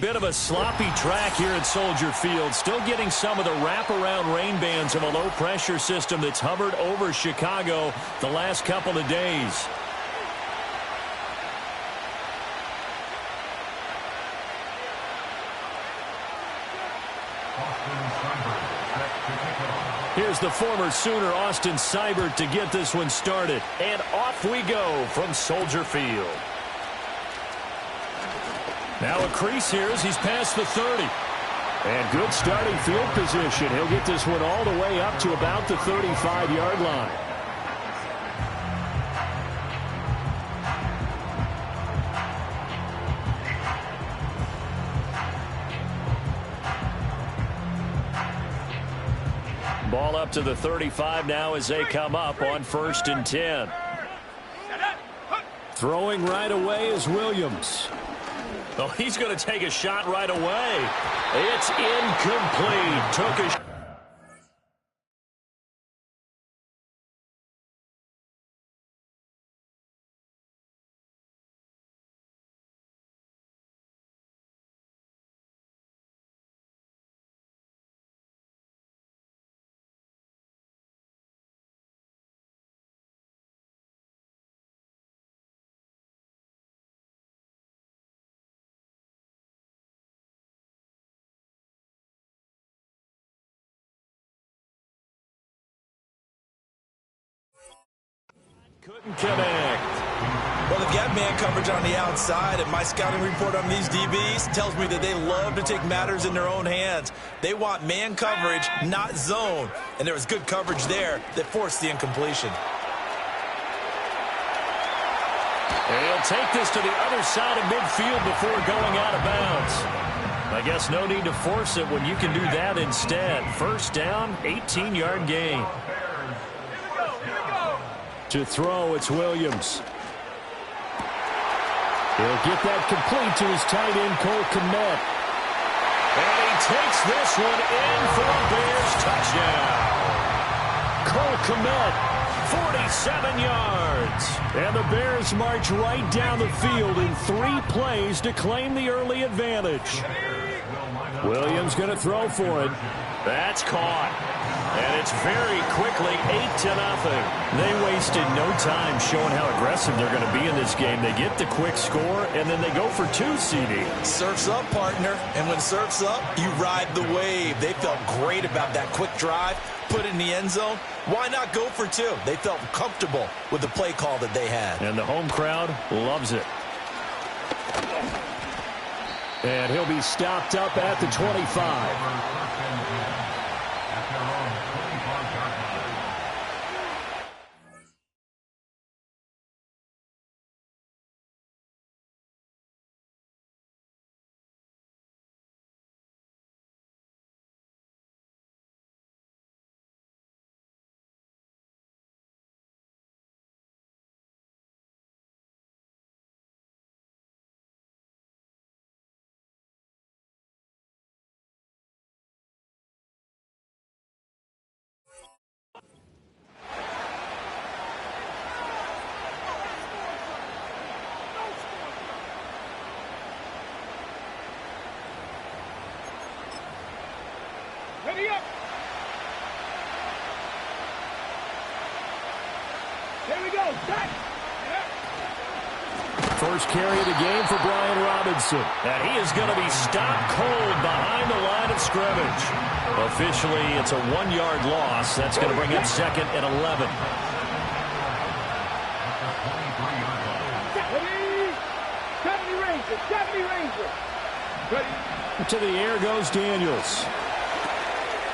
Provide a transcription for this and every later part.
Bit of a sloppy track here at Soldier Field. Still getting some of the wraparound rain bands of a low-pressure system that's hovered over Chicago the last couple of days. Here's the former Sooner, Austin Seibert, to get this one started. And off we go from Soldier Field. Now a crease here as he's past the 30. And good starting field position. He'll get this one all the way up to about the 35-yard line. Ball up to the 35 now as they come up on 1st and 10. Throwing right away is Williams. Oh, he's going to take a shot right away. It's incomplete. Took a couldn't connect. Well, they've got man coverage on the outside, and my scouting report on these DBs tells me that they love to take matters in their own hands. They want man coverage, not zone. And there was good coverage there that forced the incompletion. And he'll take this to the other side of midfield before going out of bounds. I guess no need to force it when you can do that instead. First down, 18-yard gain. To throw, it's Williams. He'll get that complete to his tight end, Cole Kmet. And he takes this one in for a Bears touchdown. Cole Kmet, 47 yards. And the Bears march right down the field in 3 plays to claim the early advantage. Williams going to throw for it. That's caught. And it's very quickly 8-0. They wasted no time showing how aggressive they're going to be in this game. They get the quick score, and then they go for 2, CD. Surf's up, partner. And when surf's up, you ride the wave. They felt great about that quick drive, put it in the end zone. Why not go for 2? They felt comfortable with the play call that they had. And the home crowd loves it. And he'll be stopped up at the 25. Ready up. There we go. Set. First carry of the game for Brian Robinson. And he is going to be stopped cold behind the line of scrimmage. Officially, it's a 1-yard loss. That's going to bring up 2nd and 11. Ready. To the air goes Daniels.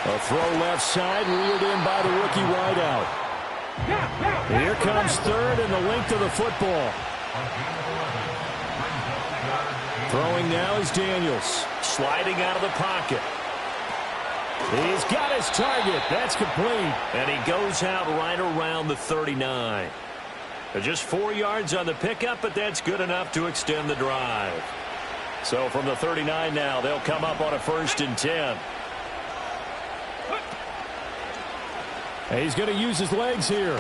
A throw left side, reeled in by the rookie wideout. Here comes 3rd and the length of the football. Throwing now is Daniels. Sliding out of the pocket. He's got his target. That's complete. And he goes out right around the 39. Just 4 yards on the pickup, but that's good enough to extend the drive. So from the 39 now, they'll come up on a 1st and 10. And he's going to use his legs here.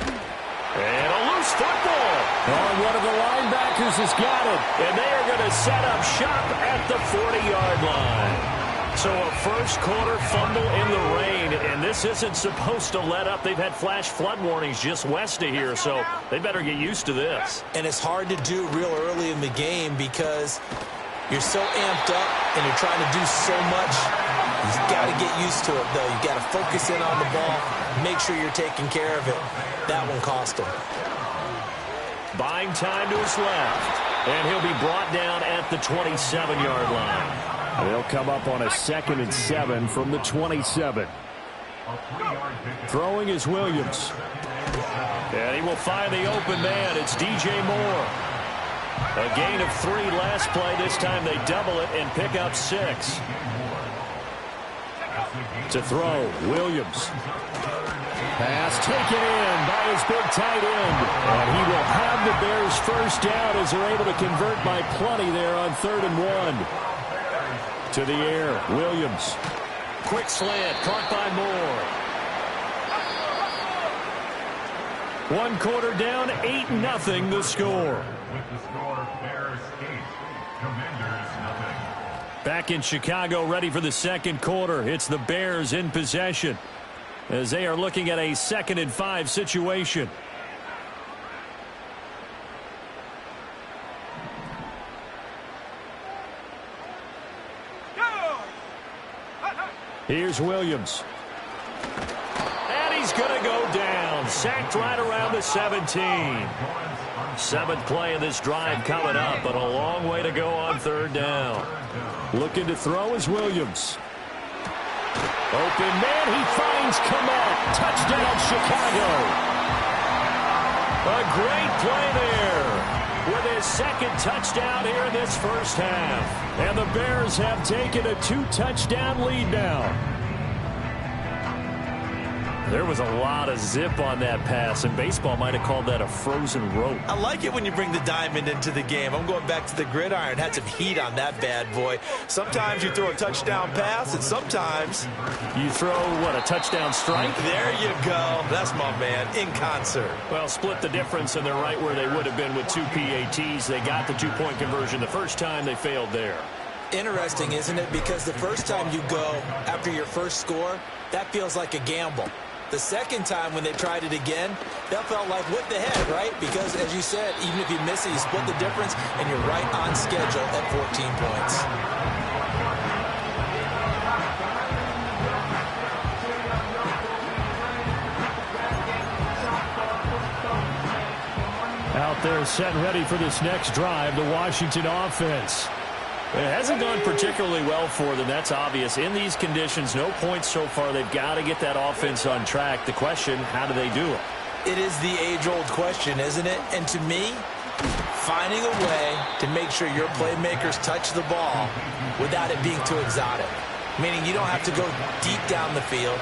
And a loose football. Oh, one of the linebackers has got it. And they are going to set up shop at the 40-yard line. So a first quarter fumble in the rain, and this isn't supposed to let up. They've had flash flood warnings just west of here, so they better get used to this. And it's hard to do real early in the game because you're so amped up and you're trying to do so much. You've got to get used to it, though. You've got to focus in on the ball, make sure you're taking care of it. That one cost him. Buying time to his left, and he'll be brought down at the 27-yard line. They'll come up on a 2nd and 7 from the 27. Throwing is Williams. And he will find the open man. It's DJ Moore. A gain of 3 last play. This time they double it and pick up 6. To throw, Williams. Pass taken in by his big tight end. And he will have the Bears first down as they're able to convert by plenty there on 3rd and 1. To the air, Williams. Quick slant, caught by Moore. 1 quarter down, 8-0 the score. Back in Chicago, ready for the 2nd quarter. It's the Bears in possession as they are looking at a 2nd and 5 situation. Here's Williams. And he's going to go down. Sacked right around the 17. 7th play of this drive coming up, but a long way to go on 3rd down. Looking to throw is Williams. Open man, he finds Kmet. Touchdown, Chicago. A great play there with his 2nd touchdown here in this first half. And the Bears have taken a 2-touchdown lead now. There was a lot of zip on that pass, and baseball might have called that a frozen rope. I like it when you bring the diamond into the game. I'm going back to the gridiron. Had some heat on that bad boy. Sometimes you throw a touchdown pass, and sometimes you throw, what, a touchdown strike? There you go. That's my man, in concert. Well, split the difference, and they're right where they would have been with 2 PATs. They got the 2-point conversion the first time. They failed there. Interesting, isn't it? Because the first time you go after your first score, that feels like a gamble. The second time when they tried it again, that felt like what the heck, right? Because, as you said, even if you miss it, you split the difference, and you're right on schedule at 14 points. Out there set ready for this next drive, the Washington offense. It hasn't gone particularly well for them. That's obvious. In these conditions, no points so far. They've got to get that offense on track. The question, how do they do it? It is the age-old question, isn't it? And to me, finding a way to make sure your playmakers touch the ball without it being too exotic. Meaning you don't have to go deep down the field.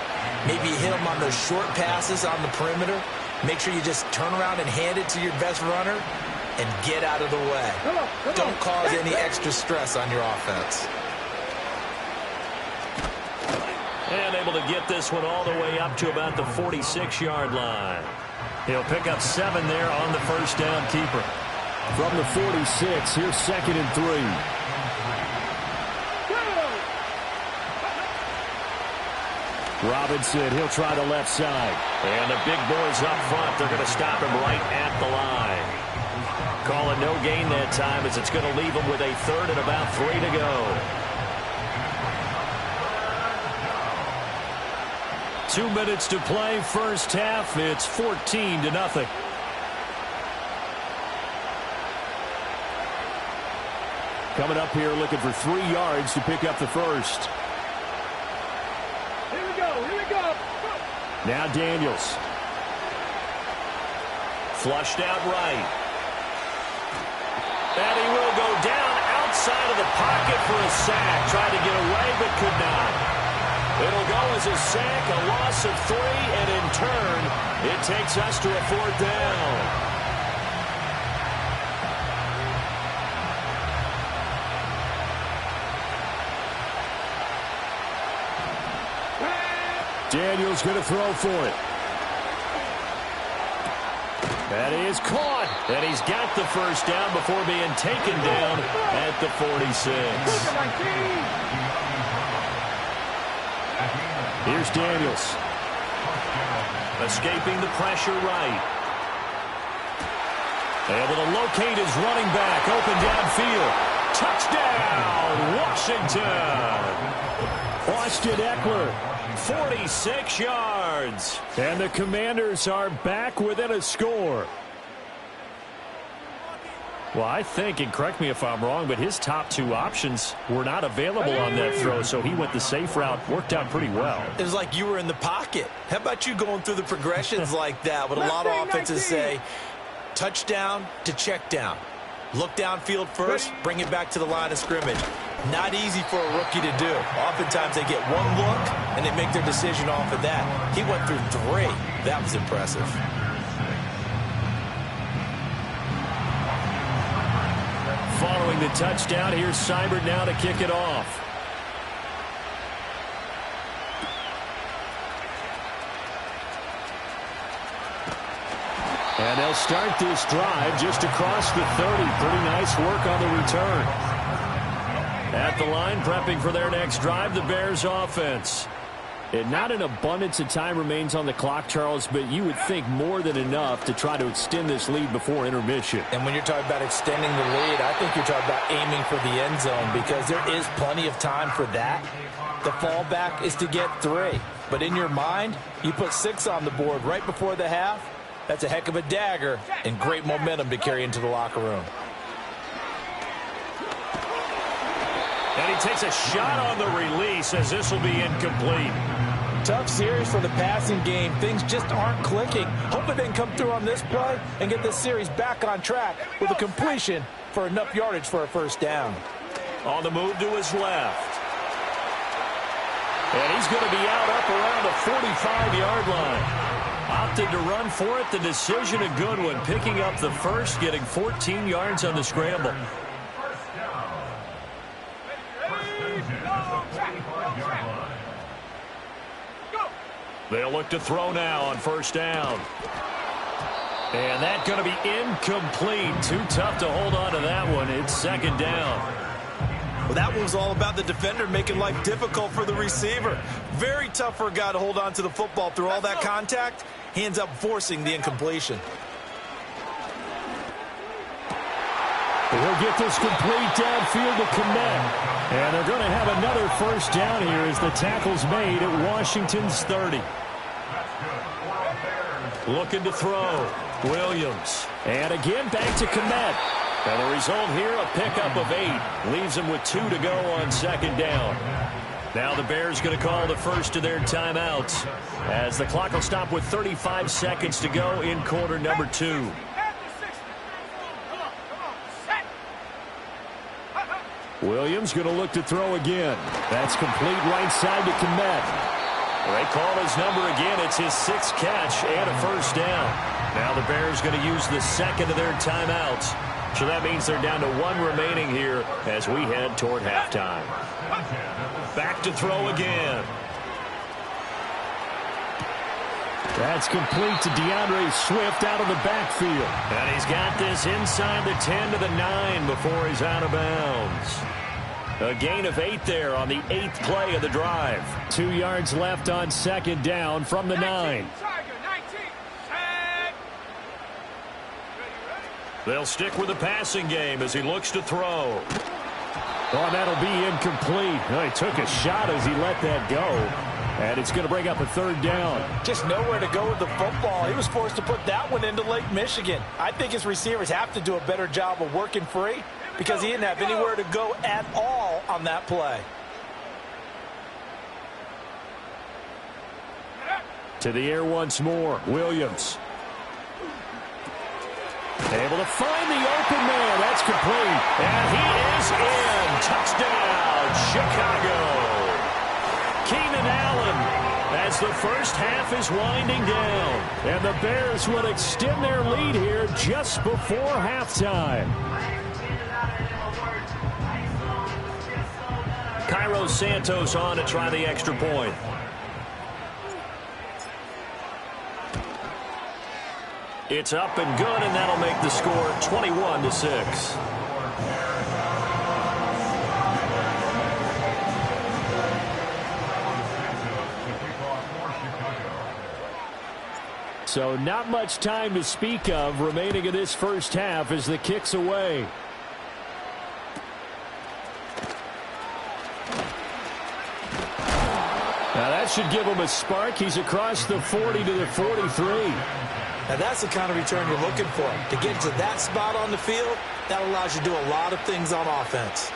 Maybe hit them on those short passes on the perimeter. Make sure you just turn around and hand it to your best runner and get out of the way. Don't cause any extra stress on your offense. And able to get this one all the way up to about the 46-yard line. He'll pick up 7 there on the first down keeper. From the 46, here's 2nd and 3. Robinson, he'll try the left side. And the big boys up front, they're going to stop him right at the line. Calling no gain that time as it's going to leave him with a 3rd and about 3 to go. 2 minutes to play, first half. It's 14-0. Coming up here looking for 3 yards to pick up the first. Here we go, here we go. Now Daniels. Flushed out right. And he will go down outside of the pocket for a sack. Tried to get away, but could not. It'll go as a sack, a loss of 3, and in turn, it takes us to a 4th down. Daniels going to throw for it. That is caught, and he's got the first down before being taken down at the 46. Here's Daniels. Escaping the pressure right. Able to locate his running back, open downfield. Touchdown, Washington! Austin Eckler, 46 yards. And the Commanders are back within a score. Well, I think, and correct me if I'm wrong, but his top two options were not available on that throw, so he went the safe route. Worked out pretty well. It was like you were in the pocket. How about you going through the progressions like that? What a lot of offenses say, touchdown to check down. Look downfield first, bring it back to the line of scrimmage. Not easy for a rookie to do. Oftentimes they get one look, and they make their decision off of that. He went through 3. That was impressive. Following the touchdown, here's Seibert now to kick it off. And they'll start this drive just across the 30. Pretty nice work on the return. At the line, prepping for their next drive, the Bears offense. And not an abundance of time remains on the clock, Charles, but you would think more than enough to try to extend this lead before intermission. And when you're talking about extending the lead, I think you're talking about aiming for the end zone because there is plenty of time for that. The fallback is to get 3. But in your mind, you put 6 on the board right before the half. That's a heck of a dagger and great momentum to carry into the locker room. And he takes a shot on the release as this will be incomplete. Tough series for the passing game. Things just aren't clicking. Hoping they can come through on this play and get this series back on track with a completion for enough yardage for a first down. On the move to his left. And he's going to be out up around the 45-yard line. Opted to run for it. The decision a good one. Picking up the first, getting 14 yards on the scramble. They'll look to throw now on first down. And that's going to be incomplete. Too tough to hold on to that one. It's second down. Well, that one was all about the defender making life difficult for the receiver. Very tough for a guy to hold on to the football through all that contact. He ends up forcing the incompletion. He'll get this complete downfield to Kmet. And they're going to have another first down here as the tackle's made at Washington's 30. Looking to throw. Williams. And again back to Kmet. And the result here, a pickup of 8. Leaves them with 2 to go on second down. Now the Bears going to call the first of their timeouts as the clock will stop with 35 seconds to go in quarter number 2. Williams going to look to throw again. That's complete right side to Kmet. They call his number again. It's his 6th catch and a first down. Now the Bears going to use the second of their timeouts. So that means they're down to 1 remaining here as we head toward halftime. Back to throw again. That's complete to DeAndre Swift out of the backfield. And he's got this inside the 10 to the 9 before he's out of bounds. A gain of 8 there on the 8th play of the drive. 2 yards left on second down from the 9. They'll stick with the passing game as he looks to throw. Oh, that'll be incomplete. Well, he took a shot as he let that go. And it's going to bring up a third down. Just nowhere to go with the football. He was forced to put that one into Lake Michigan. I think his receivers have to do a better job of working free because he didn't have anywhere to go at all on that play. To the air once more. Williams. Able to find the open man. That's complete. And he is in. Touchdown, Chicago. Keenan Allen as the first half is winding down. And the Bears will extend their lead here just before halftime. Cairo Santos on to try the extra point. It's up and good, and that'll make the score 21-6. So not much time to speak of remaining in this first half as the kick's away. Now that should give him a spark. He's across the 40 to the 43. Now that's the kind of return you're looking for. To get to that spot on the field, that allows you to do a lot of things on offense.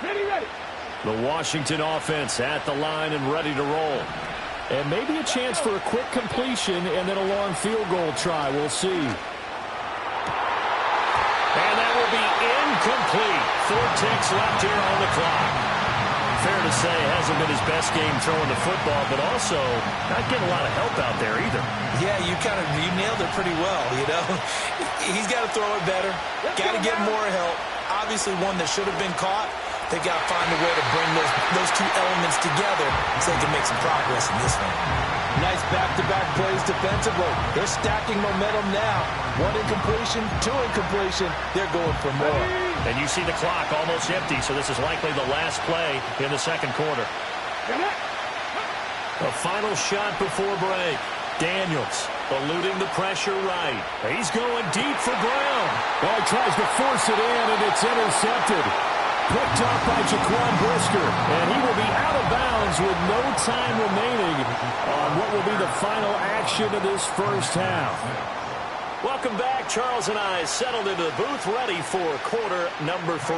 Ready. The Washington offense at the line and ready to roll. And maybe a chance for a quick completion and then a long field goal try. We'll see. And that will be incomplete. 4 ticks left here on the clock. Fair to say, hasn't been his best game throwing the football, but also not getting a lot of help out there either. Yeah, you nailed it pretty well, you know. He's got to throw it better. Got to get more help. Obviously one that should have been caught. They got to find a way to bring those two elements together so they can make some progress in this one. Nice back-to-back plays defensively. They're stacking momentum now. 1 incompletion, 2 incompletion. They're going for more. And you see the clock almost empty, so this is likely the last play in the second quarter. A final shot before break. Daniels eluding the pressure right. He's going deep for Brown. Well, he tries to force it in, and it's intercepted. Picked off by Jaquan Brisker, and he will be out of bounds with no time remaining on what will be the final action of this first half. Welcome back. Charles and I settled into the booth ready for quarter number 3.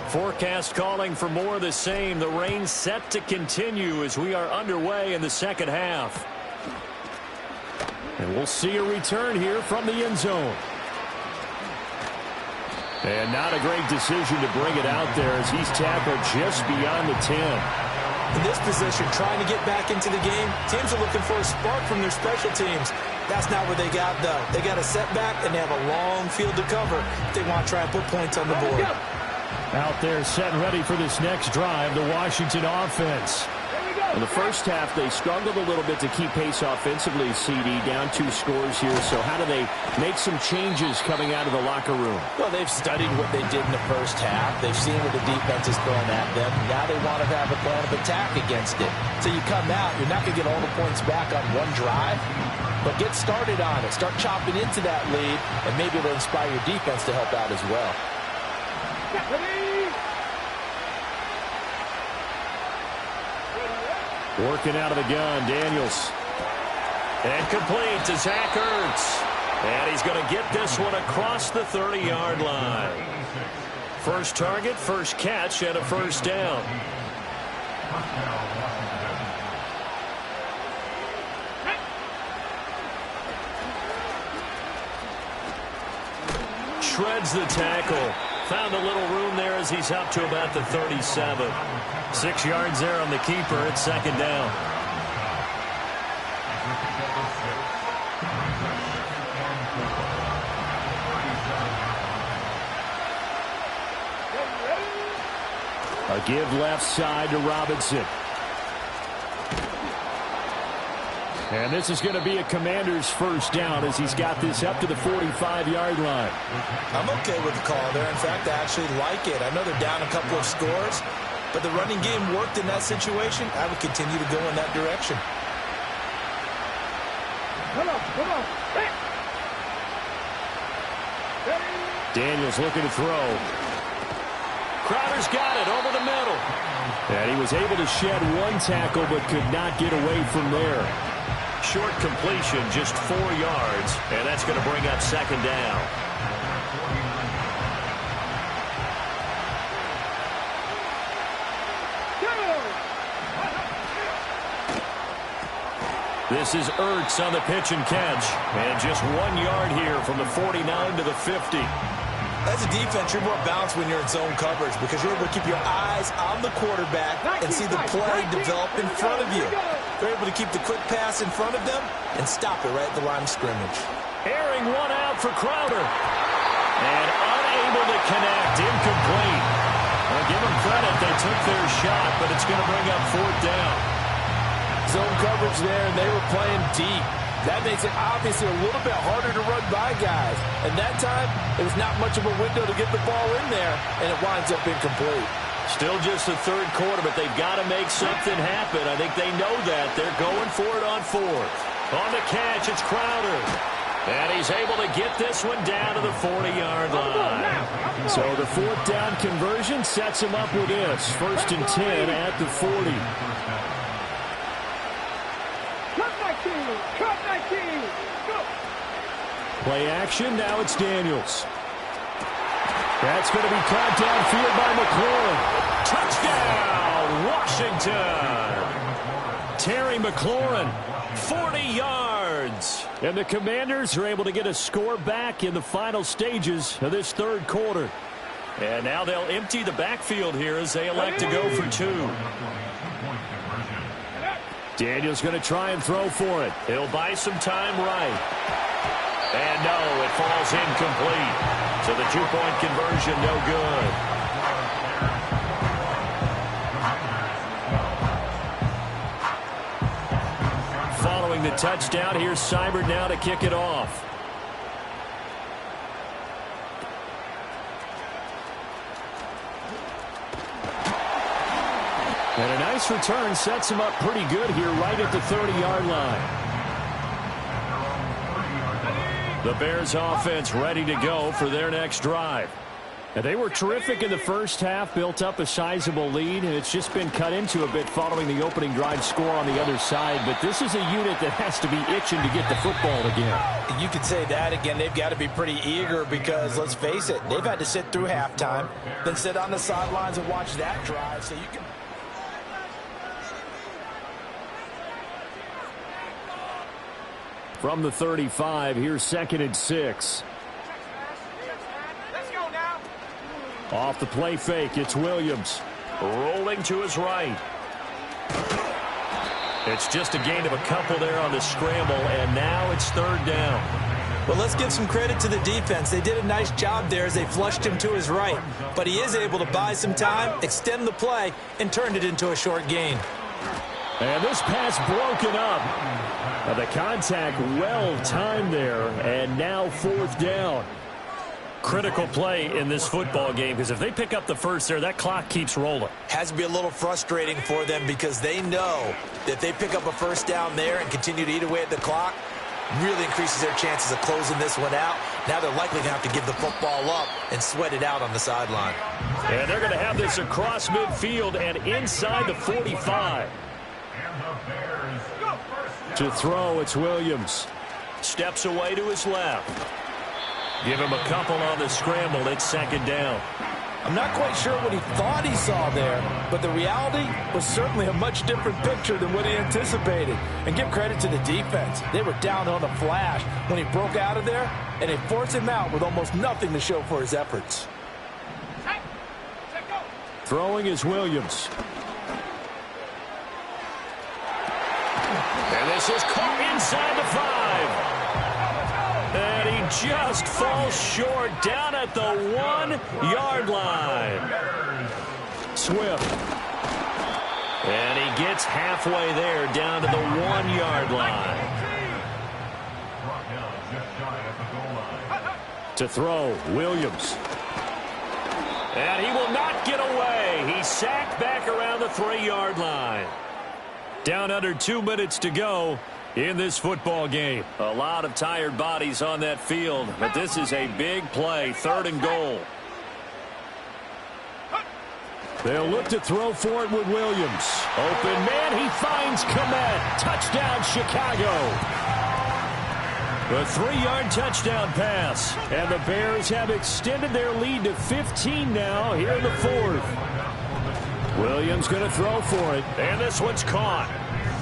Forecast calling for more of the same. The rain set to continue as we are underway in the second half. And we'll see a return here from the end zone. And not a great decision to bring it out there as he's tackled just beyond the 10. In this position, trying to get back into the game, teams are looking for a spark from their special teams. That's not what they got, though. They got a setback, and they have a long field to cover if they want to try and put points on the board. Out there set and ready for this next drive, the Washington offense. In the first half, they struggled a little bit to keep pace offensively, CD, down 2 scores here. So how do they make some changes coming out of the locker room? Well, they've studied what they did in the first half. They've seen what the defense is throwing at them. Now they want to have a plan of attack against it. So you come out, you're not going to get all the points back on one drive, but get started on it. Start chopping into that lead, and maybe it'll inspire your defense to help out as well. Working out of the gun, Daniels. And complete to Zach Ertz. And he's going to get this one across the 30-yard line. First target, first catch, and a first down. Shreds the tackle. Found a little room there as he's up to about the 37. 6 yards there on the keeper. It's second down. A give left side to Robinson. And this is going to be a Commander's first down as he's got this up to the 45-yard line. I'm okay with the call there. In fact, I actually like it. I know they're down a couple of scores, but the running game worked in that situation. I would continue to go in that direction. Come on. Daniels looking to throw. Crowder's got it over the middle. And he was able to shed 1 tackle but could not get away from there. Short completion, just 4 yards, and that's going to bring up second down. This is Ertz on the pitch and catch. And just 1 yard here from the 49 to the 50. As a defense, you're more balanced when you're in zone coverage because you're able to keep your eyes on the quarterback and see the play develop in front of you. They're able to keep the quick pass in front of them and stop it right at the line of scrimmage. Airing one out for Crowder. And unable to connect. Incomplete. Well, give them credit. They took their shot, but it's going to bring up 4th down. Zone coverage there, and they were playing deep. That makes it obviously a little bit harder to run by guys. And that time, it was not much of a window to get the ball in there, and it winds up incomplete. Still just the 3rd quarter, but they've got to make something happen. I think they know that. They're going for it on 4th. On the catch, it's Crowder. And he's able to get this one down to the 40-yard line. So the 4th down conversion sets him up with this. 1st and 10 at the 40. Cut 19. Go. Play action. Now it's Daniels. That's going to be caught downfield by McLaurin. Touchdown, Washington. Terry McLaurin, 40 yards. And the Commanders are able to get a score back in the final stages of this 3rd quarter. And now they'll empty the backfield here as they elect to go for 2. Daniels going to try and throw for it. He'll buy some time right. And no, it falls incomplete. So the 2-point conversion, no good. Following the touchdown, here's Seibert now to kick it off. And a nice return sets him up pretty good here right at the 30-yard line. The Bears offense ready to go for their next drive. And they were terrific in the first half, built up a sizable lead, and it's just been cut into a bit following the opening drive score on the other side. But this is a unit that has to be itching to get the football again. You could say that again. They've got to be pretty eager because, let's face it, they've had to sit through halftime, then sit on the sidelines and watch that drive. So you can... From the 35, here's 2nd and 6. Let's go now. Off the play fake, it's Williams. Rolling to his right. It's just a gain of a couple there on the scramble, and now it's 3rd down. Well, let's give some credit to the defense. They did a nice job there as they flushed him to his right. But he is able to buy some time, extend the play, and turned it into a short gain. And this pass broken up. The contact well timed there, and now 4th down. Critical play in this football game because if they pick up the first there, that clock keeps rolling. Has to be a little frustrating for them because they know that if they pick up a 1st down there and continue to eat away at the clock, really increases their chances of closing this one out. Now they're likely going to have to give the football up and sweat it out on the sideline. And they're going to have this across midfield and inside the 45. To throw, it's Williams. Steps away to his left. Give him a couple on the scramble. It's 2nd down. I'm not quite sure what he thought he saw there, but the reality was certainly a much different picture than what he anticipated. And give credit to the defense. They were down on the flash when he broke out of there, and they forced him out with almost nothing to show for his efforts. Throwing is Williams. And this is caught inside the 5. And he just falls short down at the 1-yard line. Swift. And he gets halfway there down to the 1-yard line. To throw, Williams. And he will not get away. He's sacked back around the 3-yard line. Down under 2 minutes to go in this football game. A lot of tired bodies on that field, but this is a big play, 3rd and goal. They'll look to throw for it with Williams. Open man, he finds Kmet. Touchdown, Chicago. A 3-yard touchdown pass. And the Bears have extended their lead to 15 now here in the 4th. Williams going to throw for it. And this one's caught.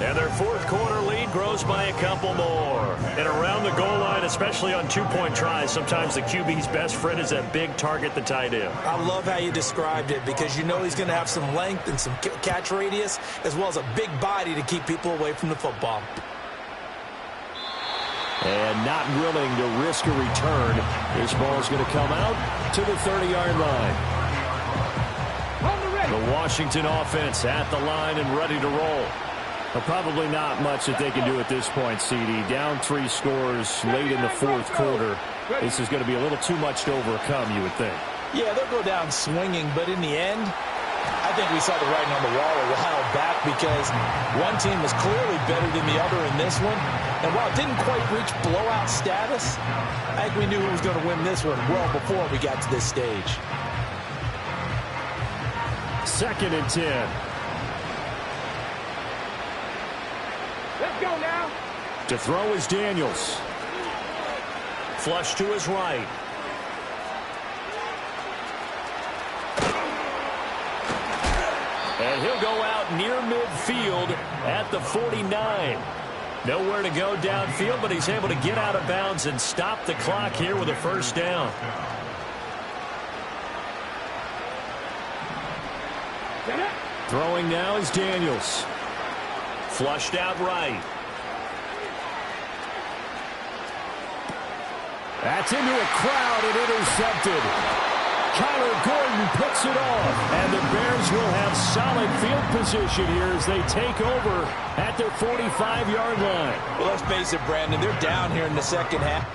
And their 4th quarter lead grows by a couple more. And around the goal line, especially on 2-point tries, sometimes the QB's best friend is that big target, the tight end. I love how you described it because you know he's going to have some length and some catch radius as well as a big body to keep people away from the football. And not willing to risk a return. This ball is going to come out to the 30-yard line. The Washington offense at the line and ready to roll. Well, probably not much that they can do at this point, CD. Down 3 scores late in the fourth quarter. This is going to be a little too much to overcome, you would think. Yeah, they'll go down swinging, but in the end, I think we saw the writing on the wall a while back because one team was clearly better than the other in this one. And while it didn't quite reach blowout status, I think we knew who was going to win this one well before we got to this stage. 2nd and 10. Let's go now. To throw is Daniels. Flush to his right. And he'll go out near midfield at the 49. Nowhere to go downfield, but he's able to get out of bounds and stop the clock here with a first down. Throwing now is Daniels. Flushed out right. That's into a crowd and intercepted. Kyler Gordon picks it off. And the Bears will have solid field position here as they take over at their 45-yard line. Well, let's face it, Brandon, they're down here in the second half.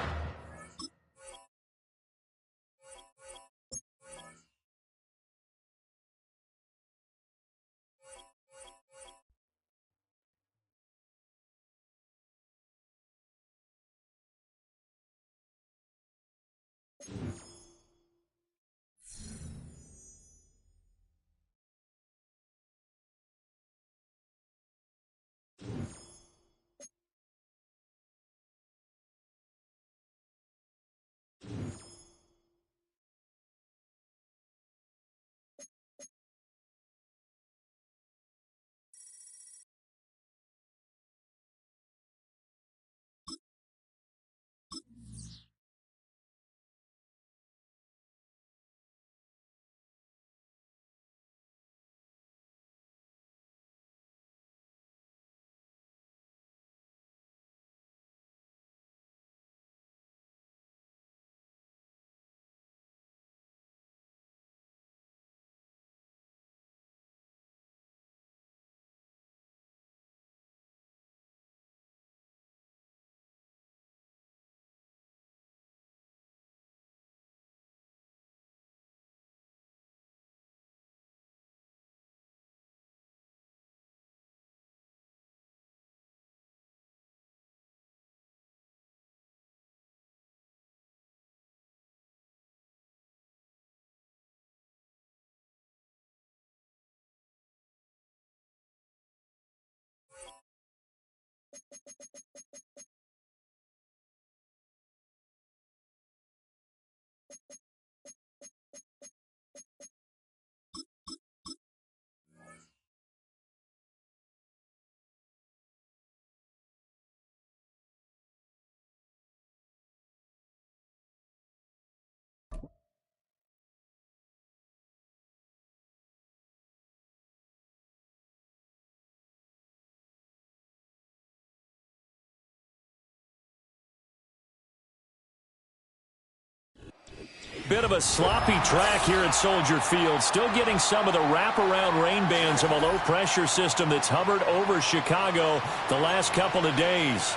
Bit of a sloppy track here at Soldier Field. Still getting some of the wraparound rain bands of a low-pressure system that's hovered over Chicago the last couple of days.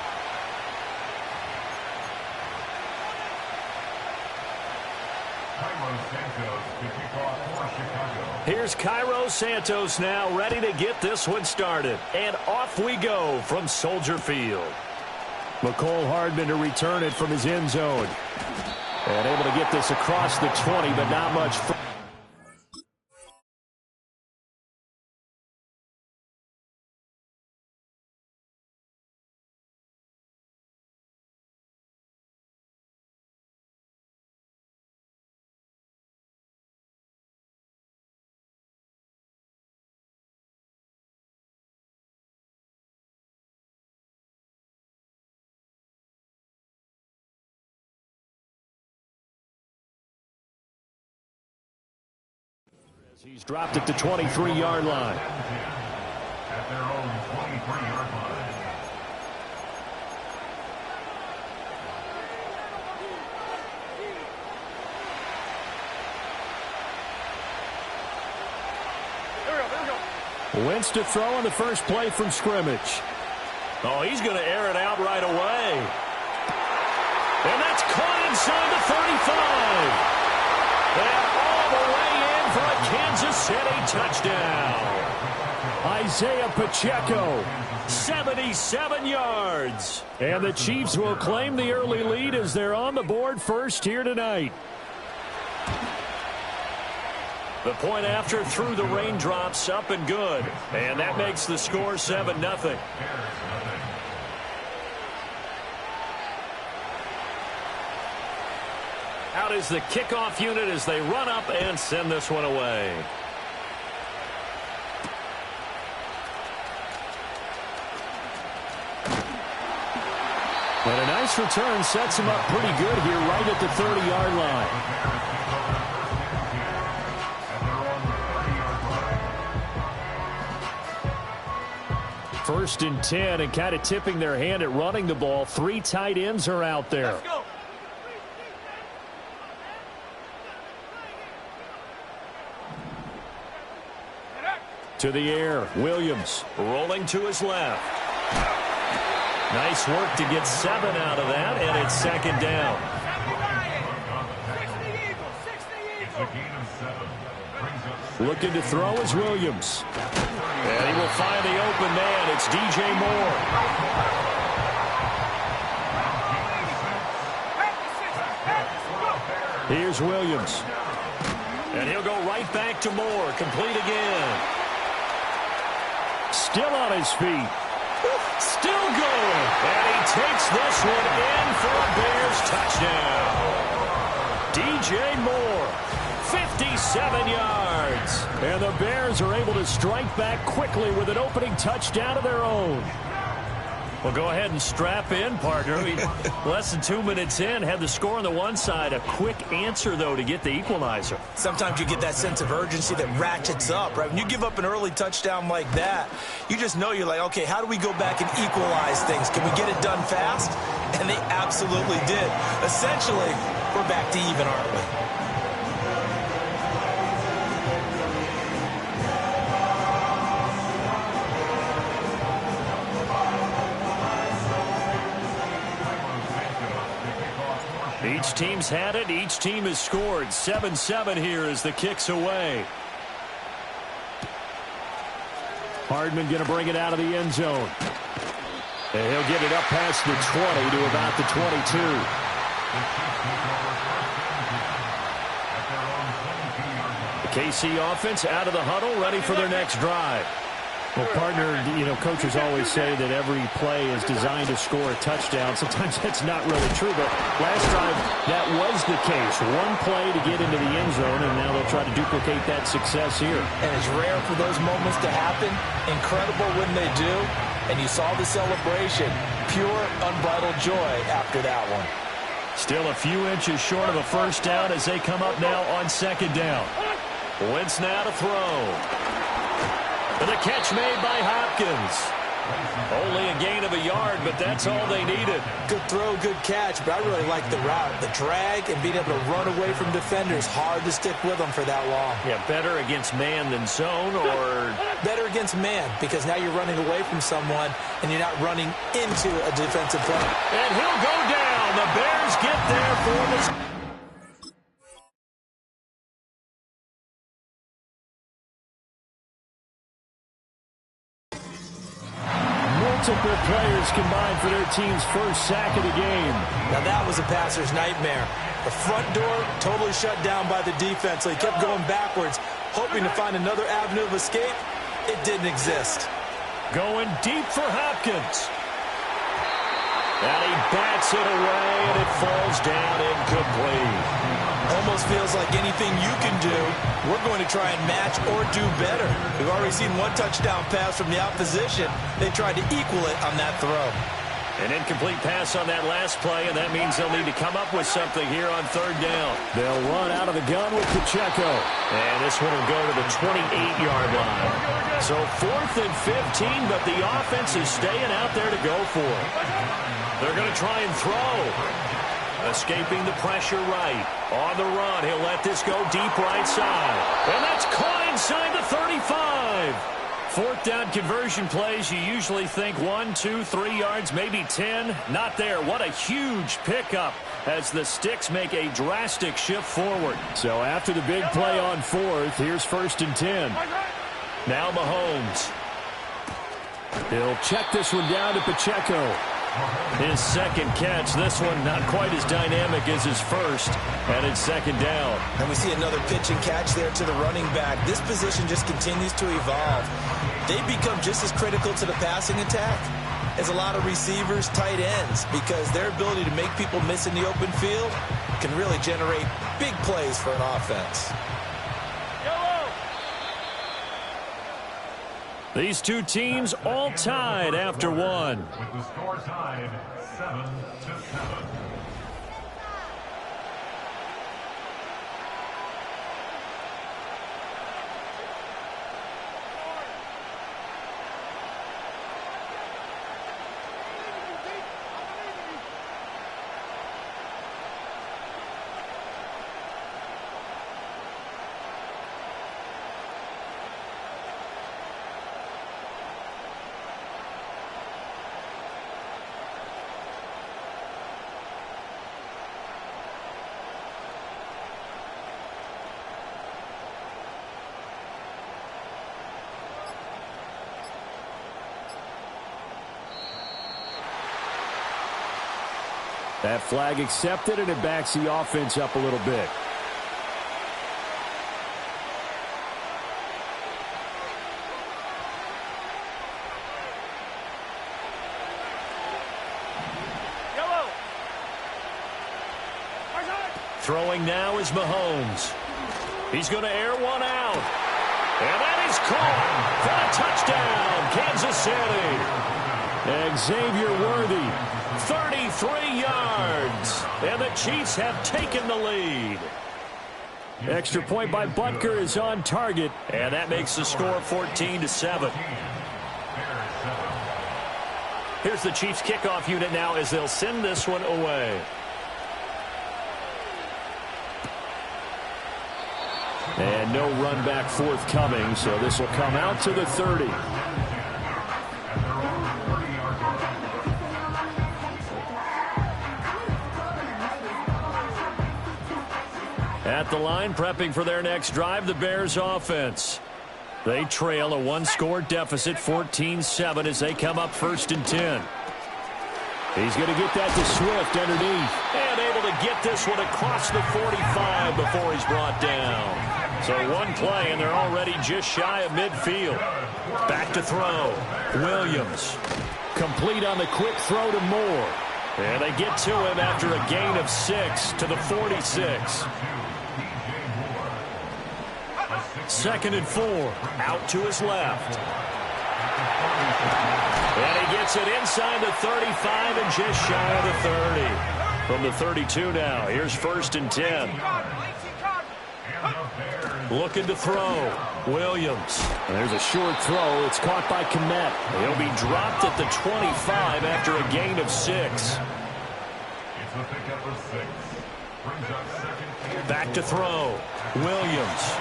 Here's Cairo Santos now ready to get this one started. And off we go from Soldier Field. McCole Hardman to return it from his end zone. And able to get this across the 20, but not much. He's dropped it to 23-yard line. At their own 23-yard line. Wentz to throw on the first play from scrimmage. Oh, he's going to air it out right away. And that's caught inside the 35. And all the way in for a Kansas City touchdown. Isaiah Pacheco, 77 yards. And the Chiefs will claim the early lead as they're on the board first here tonight. The point after through the raindrops, up and good. And that makes the score 7-0. Out is the kickoff unit as they run up and send this one away. And a nice return sets him up pretty good here right at the 30-yard line. First and 10, and kind of tipping their hand at running the ball. 3 tight ends are out there. Let's go. To the air, Williams. Rolling to his left. Nice work to get 7 out of that, and it's second down. 60 Eagles. Looking to throw is Williams. And he will find the open man. It's DJ Moore. Here's Williams. And he'll go right back to Moore. Complete again. Still on his feet. Still going. And he takes this one in for a Bears touchdown. DJ Moore, 57 yards. And the Bears are able to strike back quickly with an opening touchdown of their own. Well, go ahead and strap in, partner. Less than 2 minutes in, had the score on the one side. A quick answer, though, to get the equalizer. Sometimes you get that sense of urgency that ratchets up, right? When you give up an early touchdown like that, you just know you're like, okay, how do we go back and equalize things? Can we get it done fast? And they absolutely did. Essentially, we're back to even, aren't we? Each team's had it. Each team has scored. 7-7 here as the kick's away. Hardman going to bring it out of the end zone. And he'll get it up past the 20 to about the 22. The KC offense out of the huddle, ready for their next drive. Well, partner, coaches always say that every play is designed to score a touchdown. Sometimes that's not really true, but last drive, that was the case. One play to get into the end zone, and now they'll try to duplicate that success here. And it's rare for those moments to happen. Incredible when they do. And you saw the celebration. Pure, unbridled joy after that one. Still a few inches short of a first down as they come up now on second down. Wentz now to throw. And the catch made by Hopkins. Only a gain of a yard, but that's all they needed. Good throw, good catch, but I really like the route. The drag and being able to run away from defenders. Hard to stick with them for that long. Yeah, better against man than zone, or... Better against man, because now you're running away from someone and you're not running into a defensive play. And he'll go down. The Bears get there for the... Multiple players combined for their team's first sack of the game. Now that was a passer's nightmare. The front door totally shut down by the defense, so he kept going backwards, hoping to find another avenue of escape. It didn't exist. Going deep for Hopkins. And he bats it away, and it falls down incomplete. Almost feels like anything you can do, we're going to try and match or do better. We've already seen one touchdown pass from the opposition. They tried to equal it on that throw. An incomplete pass on that last play, and that means they'll need to come up with something here on third down. They'll run out of the gun with Pacheco. And this one will go to the 28-yard line. So 4th and 15, but the offense is staying out there to go for it. They're going to try and throw. Escaping the pressure right. On the run, he'll let this go deep right side. And that's caught inside the 35. Fourth down conversion plays, you usually think 1, 2, 3 yards, maybe 10. Not there. What a huge pickup as the Sticks make a drastic shift forward. So after the big play on fourth, here's 1st and 10. Now Mahomes. He'll check this one down to Pacheco. His second catch. This one not quite as dynamic as his first, and it's 2nd down. And we see another pitch and catch there to the running back. This position just continues to evolve. They become just as critical to the passing attack as a lot of receivers, tight ends, because their ability to make people miss in the open field can really generate big plays for an offense. These two teams all tied after one. With the score tied 7-7. That flag accepted, and it backs the offense up a little bit. Throwing now is Mahomes. He's going to air one out. And that is caught for a touchdown, Kansas City. Xavier Worthy, 33 yards. And the Chiefs have taken the lead. Extra point by Butker is on target. And that makes the score 14-7. Here's the Chiefs kickoff unit now as they'll send this one away. And no run back forthcoming, so this will come out to the 30. At the line, prepping for their next drive, the Bears offense. They trail a one-score deficit, 14-7, as they come up 1st and 10. He's going to get that to Swift underneath. And able to get this one across the 45 before he's brought down. So one play, and they're already just shy of midfield. Back to throw. Williams. Complete on the quick throw to Moore. And they get to him after a gain of 6 to the 46. 2nd and 4. Out to his left. And he gets it inside the 35 and just shy of the 30. From the 32 now, here's 1st and 10. Looking to throw. Williams. And there's a short throw. It's caught by Kmet. He'll be dropped at the 25 after a gain of 6. Back to throw. Williams.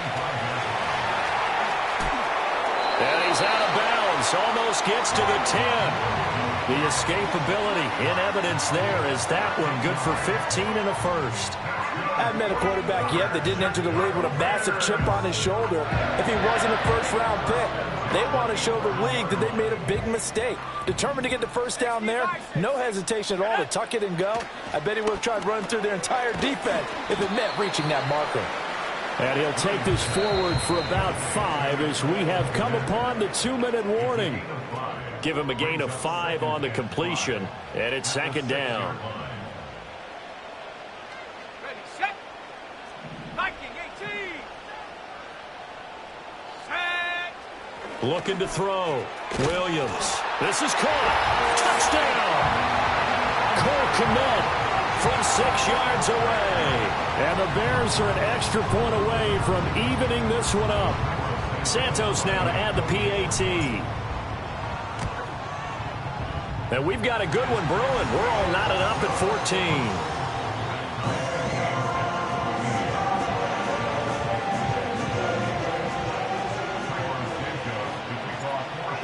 And he's out of bounds. Almost gets to the 10. The escapability in evidence there is that one good for 15 and a first. I haven't met a quarterback yet that didn't enter the league with a massive chip on his shoulder if he wasn't a first-round pick. They want to show the league that they made a big mistake. Determined to get the first down there, no hesitation at all to tuck it and go. I bet he would have tried running through their entire defense if it meant reaching that marker. And he'll take this forward for about 5 as we have come upon the 2-minute warning. Give him a gain of 5 on the completion, and it's 2nd down. Ready, set. Viking 18. Set. Looking to throw. Williams. This is caught. Touchdown. Cole Kmet from 6 yards away. And the Bears are an extra point away from evening this one up. Santos now to add the PAT. And we've got a good one brewing. We're all knotted up at 14.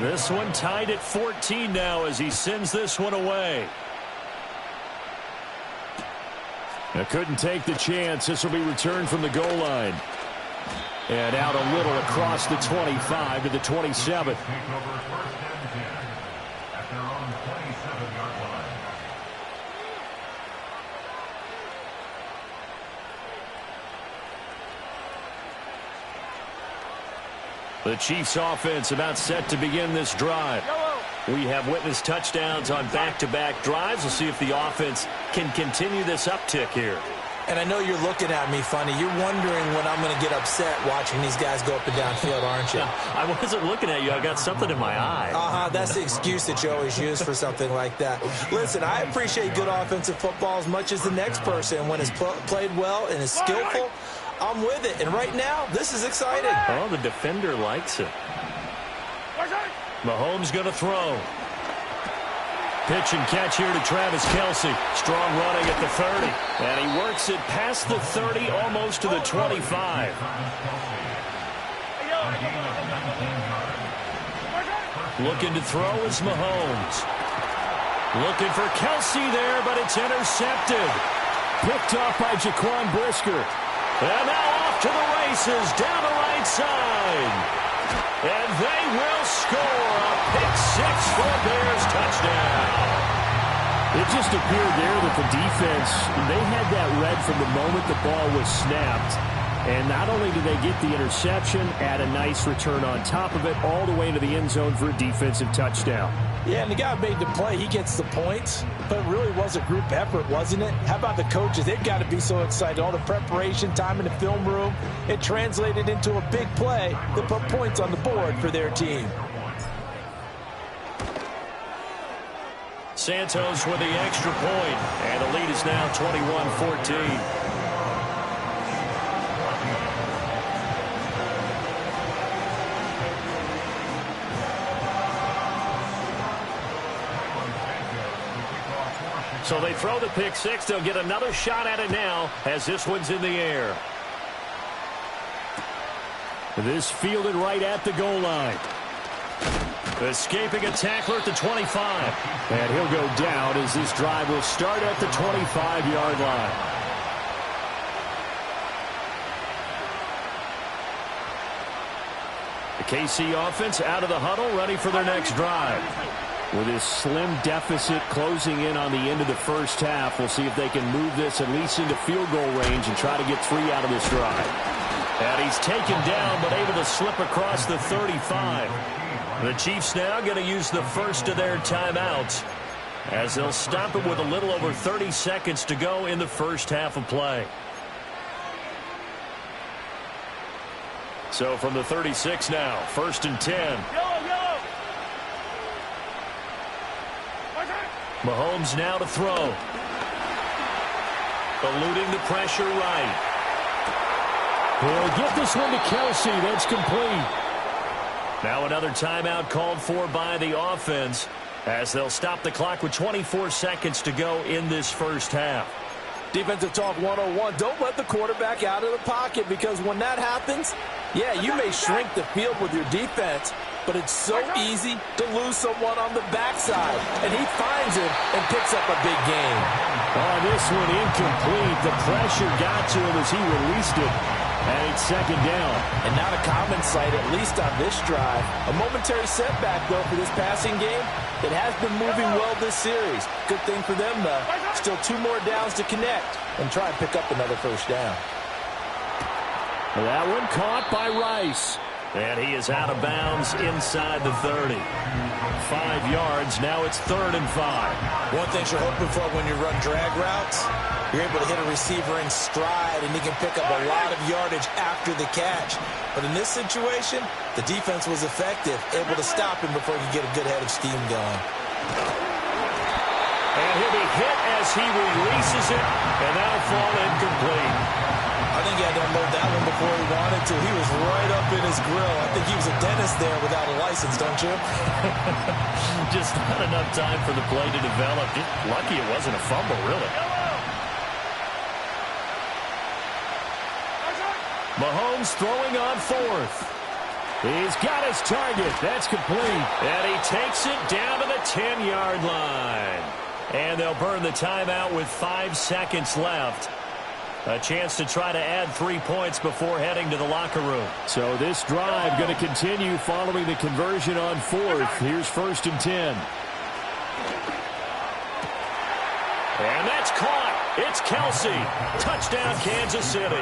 This one tied at 14 now as he sends this one away. Now couldn't take the chance. This will be returned from the goal line. And out a little across the 25 to the 27. Take over first and 10 at their own 27-yard line. The Chiefs offense about set to begin this drive. We have witnessed touchdowns on back-to-back drives. We'll see if the offense can continue this uptick here. And I know you're looking at me funny. You're wondering when I'm going to get upset watching these guys go up and down field, aren't you? I wasn't looking at you. I got something in my eye. That's the excuse that you always use for something like that. Listen, I appreciate good offensive football as much as the next person. When it's played well and is skillful, I'm with it. And right now, this is exciting. Oh, the defender likes it. Mahomes going to throw. Pitch and catch here to Travis Kelce. Strong running at the 30. And he works it past the 30, almost to the 25. Looking to throw is Mahomes. Looking for Kelce there, but it's intercepted. Picked off by Jaquan Brisker. And now off to the races, down the right side. And they will score a pick six for a Bears touchdown. It just appeared there that the defense, they had that read from the moment the ball was snapped. And not only did they get the interception, add a nice return on top of it, all the way into the end zone for a defensive touchdown. Yeah, and the guy made the play. He gets the points. But it really was a group effort, wasn't it? How about the coaches? They've got to be so excited. All the preparation, time in the film room, it translated into a big play that put points on the board for their team. Santos with the extra point. And the lead is now 21-14. So they throw the pick six. They'll get another shot at it now as this one's in the air. This fielded right at the goal line. Escaping a tackler at the 25. And he'll go down as this drive will start at the 25-yard line. The KC offense out of the huddle, ready for their next drive. With this slim deficit closing in on the end of the first half, we'll see if they can move this at least into field goal range and try to get 3 out of this drive. And he's taken down, but able to slip across the 35. The Chiefs now going to use the first of their timeouts as they'll stop it with a little over 30 seconds to go in the first half of play. So from the 36 now, 1st and 10. Mahomes now to throw. Eluding the pressure right. He'll get this one to Kelce. That's complete. Now another timeout called for by the offense as they'll stop the clock with 24 seconds to go in this first half. Defensive talk 101. Don't let the quarterback out of the pocket, because when that happens, yeah, you may shrink the field with your defense, but it's so easy to lose someone on the backside. And he finds him and picks up a big gain. Oh, this one incomplete. The pressure got to him as he released it. And it's 2nd down. And not a common sight, at least on this drive. A momentary setback, though, for this passing game. It has been moving well this series. Good thing for them, though. Still 2 more downs to connect and try and pick up another first down. That one caught by Rice. And he is out of bounds inside the 30. 5 yards. Now it's 3rd and 5. One thing you're hoping for when you run drag routes, you're able to hit a receiver in stride, and he can pick up a lot of yardage after the catch. But in this situation, the defense was effective, able to stop him before he could get a good head of steam going. And he'll be hit as he releases it, and that'll fall incomplete. I think he had to unload that one before he wanted to. He was right up in his grill. I think he was a dentist there without a license, don't you? Just not enough time for the play to develop. Just lucky it wasn't a fumble, really. Mahomes throwing on 4th. He's got his target. That's complete. And he takes it down to the 10-yard line. And they'll burn the timeout with 5 seconds left. A chance to try to add 3 points before heading to the locker room. So this drive going to continue following the conversion on 4th. Here's 1st and 10. And that's caught. It's Kelce. Touchdown, Kansas City.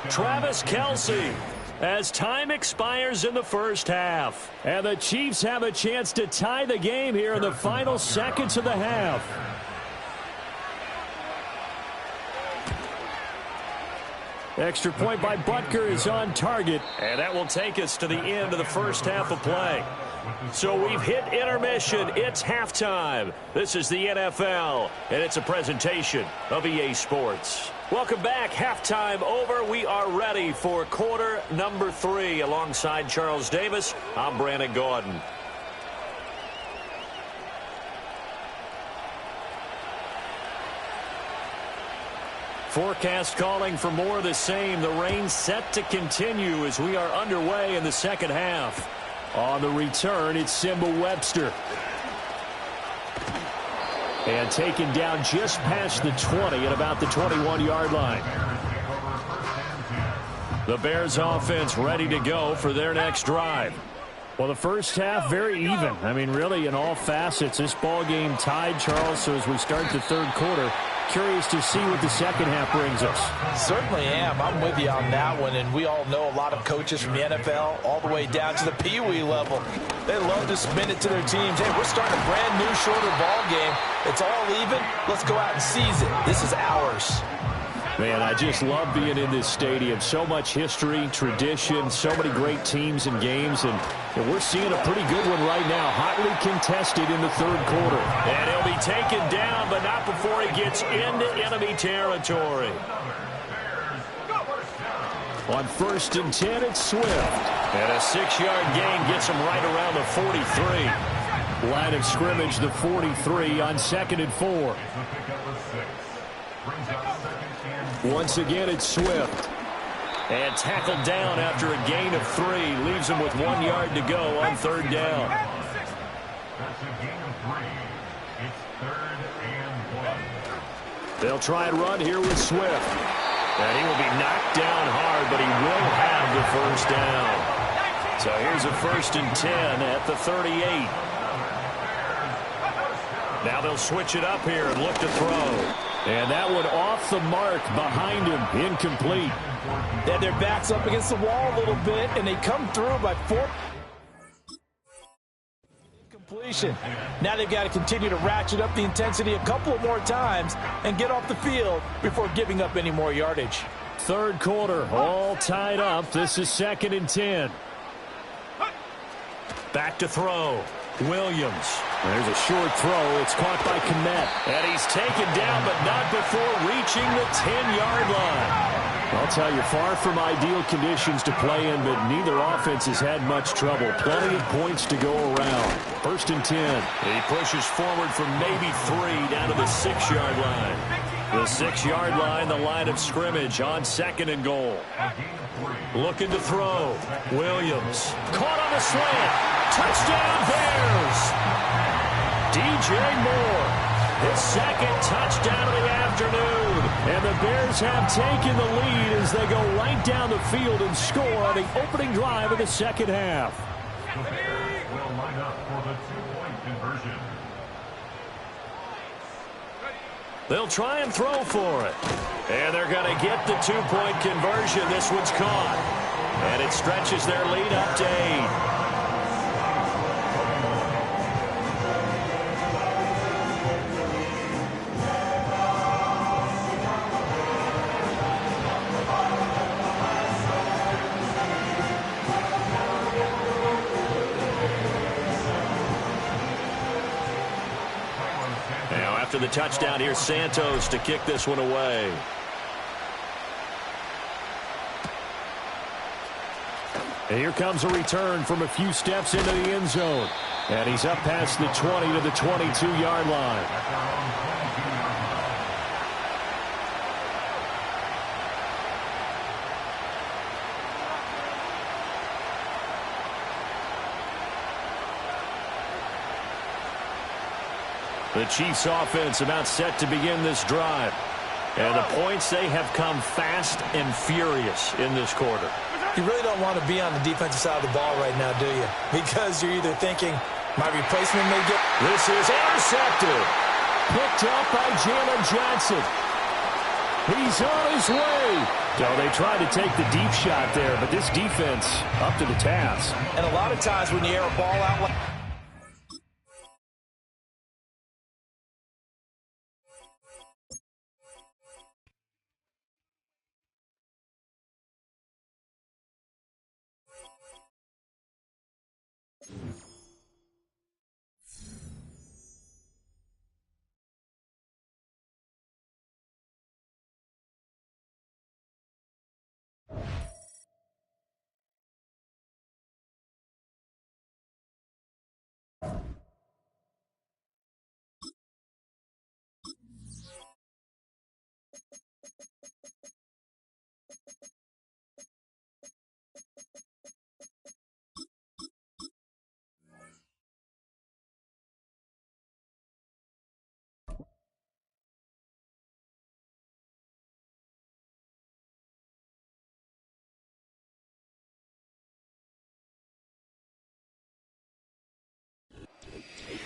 Travis Kelce. As time expires in the first half. And the Chiefs have a chance to tie the game here in the final seconds of the half. Extra point by Butker is on target. And that will take us to the end of the first half of play. So we've hit intermission. It's halftime. This is the NFL, and it's a presentation of EA Sports. Welcome back. Halftime over. We are ready for quarter number 3. Alongside Charles Davis, I'm Brandon Gaudin. Forecast calling for more of the same. The rain set to continue as we are underway in the second half. On the return, it's Simba Webster. And taken down just past the 20 at about the 21-yard line. The Bears offense ready to go for their next drive. Well, the first half, very even. I mean, really, in all facets, this ball game tied, Charles. So as we start the third quarter, curious to see what the second half brings us. Certainly am. I'm with you on that one. And we all know a lot of coaches from the NFL all the way down to the Pee-wee level. They love to spin it to their teams. Hey, we're starting a brand new, shorter ball game. It's all even. Let's go out and seize it. This is ours. Man, I just love being in this stadium. So much history, tradition, so many great teams and games. And we're seeing a pretty good one right now. Hotly contested in the third quarter. And he'll be taken down, but not before he gets into enemy territory. On 1st and 10, it's Swift. And a 6-yard gain gets him right around the 43. Line of scrimmage, the 43 on 2nd and 4. Once again, it's Swift. And tackled down after a gain of 3. Leaves him with 1 yard to go on 3rd down. That's a gain of 3. It's 3rd and 1. They'll try and run here with Swift. And he will be knocked down hard, but he will have the first down. So here's a 1st and 10 at the 38. Now they'll switch it up here and look to throw. And that one off the mark behind him, incomplete. They had their backs up against the wall a little bit, and they come through by 4. Completion. Now they've got to continue to ratchet up the intensity a couple of more times and get off the field before giving up any more yardage. Third quarter, all tied up. This is 2nd and 10. Back to throw. Williams. There's a short throw. It's caught by Kmet. And he's taken down, but not before reaching the 10-yard line. I'll tell you, far from ideal conditions to play in, but neither offense has had much trouble. Plenty of points to go around. 1st and 10. He pushes forward from maybe 3 down to the 6-yard line. The 6-yard line, the line of scrimmage on 2nd and goal. Looking to throw. Williams. Caught on the slant. Touchdown, Bears. DJ Moore. His 2nd touchdown of the afternoon. And the Bears have taken the lead as they go right down the field and score on the opening drive of the second half. The Bears will line up for the 2-point conversion. They'll try and throw for it. And they're going to get the 2-point conversion. This one's caught. And it stretches their lead up to 8. After the touchdown, here's Santos to kick this one away. And here comes a return from a few steps into the end zone. And he's up past the 20 to the 22-yard line. The Chiefs offense about set to begin this drive. And the points, they have come fast and furious in this quarter. You really don't want to be on the defensive side of the ball right now, do you? Because you're either thinking, my replacement may get... This is intercepted. Picked up by Jalen Johnson. He's on his way. So they tried to take the deep shot there, but this defense up to the task. And a lot of times when you air a ball out...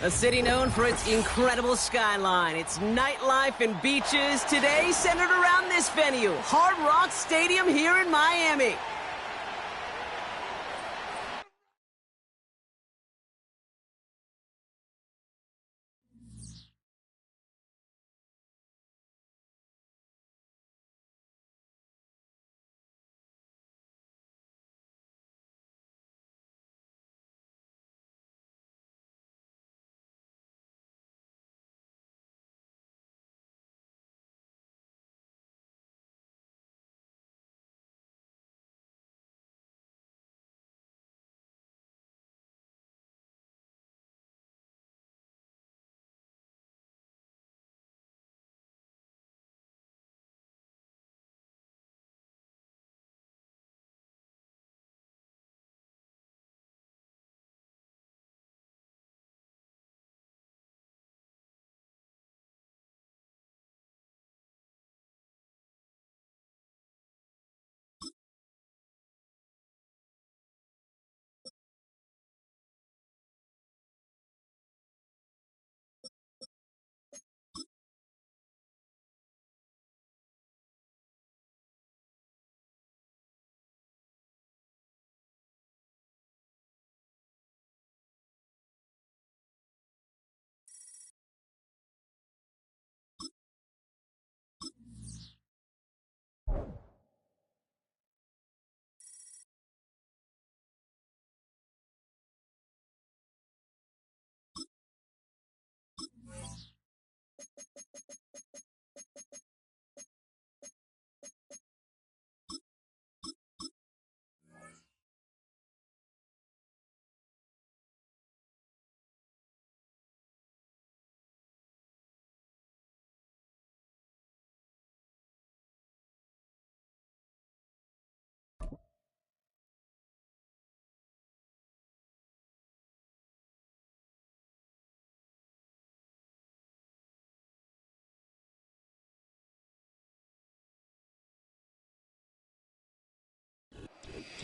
A city known for its incredible skyline, its nightlife and beaches, today centered around this venue, Hard Rock Stadium here in Miami.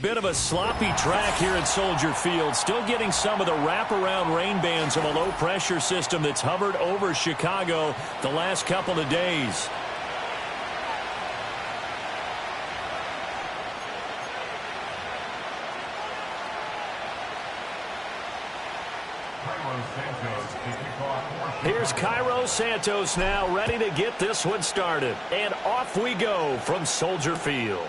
Bit of a sloppy track here at Soldier Field. Still getting some of the wraparound rain bands of a low-pressure system that's hovered over Chicago the last couple of days. Here's Cairo Santos now ready to get this one started. And off we go from Soldier Field.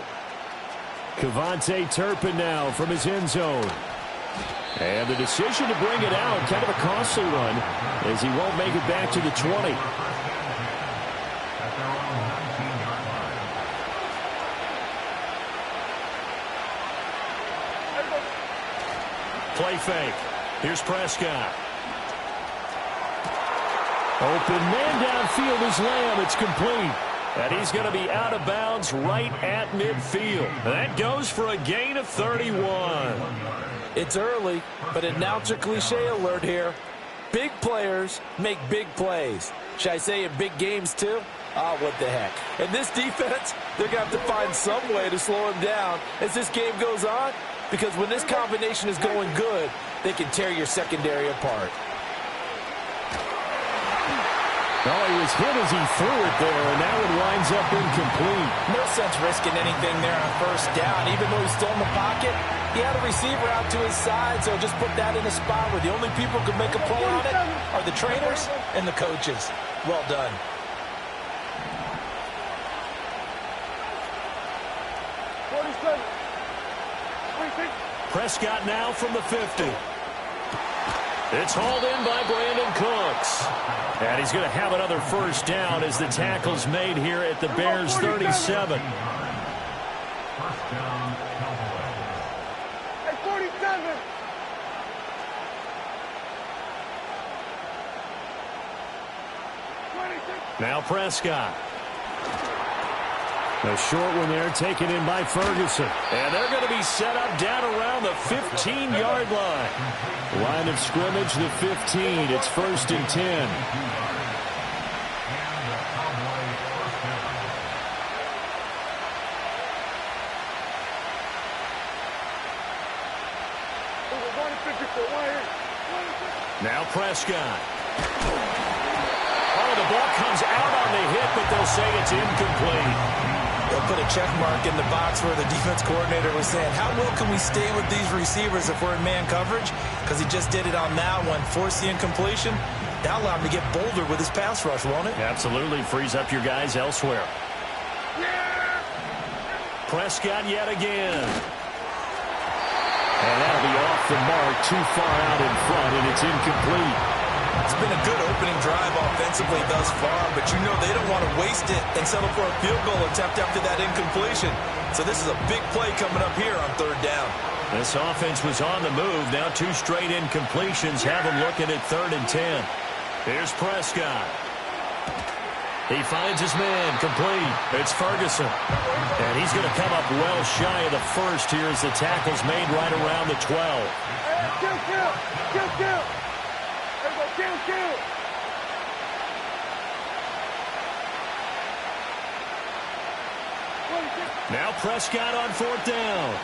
KaVontae Turpin now from his end zone. And the decision to bring it out, kind of a costly one, as he won't make it back to the 20. Play fake. Here's Prescott. Open man downfield is Lamb. It's complete. And he's going to be out of bounds right at midfield. That goes for a gain of 31. It's early, but announcer cliche alert here. Big players make big plays. Should I say in big games too? Oh, what the heck. And this defense, they're going to have to find some way to slow him down as this game goes on, because when this combination is going good, they can tear your secondary apart. Oh, he was hit as he threw it there, and that one winds up incomplete. No sense risking anything there on first down. Even though he's still in the pocket, he had a receiver out to his side, so just put that in a spot where the only people who can make a play on it are the trainers and the coaches. Well done. Prescott now from the 50. It's hauled in by Brandon Cooks. And he's going to have another first down as the tackle's made here at the Bears' 37. First down, Cowboys. Hey, 47. Now Prescott. A short one there taken in by Ferguson. And they're going to be set up down around the 15-yard line. Line of scrimmage, the 15. It's 1st and 10. Now Prescott. Oh, the ball comes out on the hit, but they'll say it's incomplete. They'll put a check mark in the box where the defense coordinator was saying, how well can we stay with these receivers if we're in man coverage? Because he just did it on that one, forced the incompletion. That'll allow him to get bolder with his pass rush, won't it? Absolutely. Frees up your guys elsewhere. Prescott yet again. And that'll be off the mark, too far out in front, and it's incomplete. It's been a good opening drive offensively thus far, but you know they don't want to waste it and settle for a field goal attempt after that incompletion. So this is a big play coming up here on 3rd down. This offense was on the move. Now 2 straight incompletions have them looking at 3rd and 10. Here's Prescott. He finds his man, complete. It's Ferguson. And he's going to come up well shy of the first here as the tackle's made right around the 12. Kill. Kill. Now Prescott on 4th down.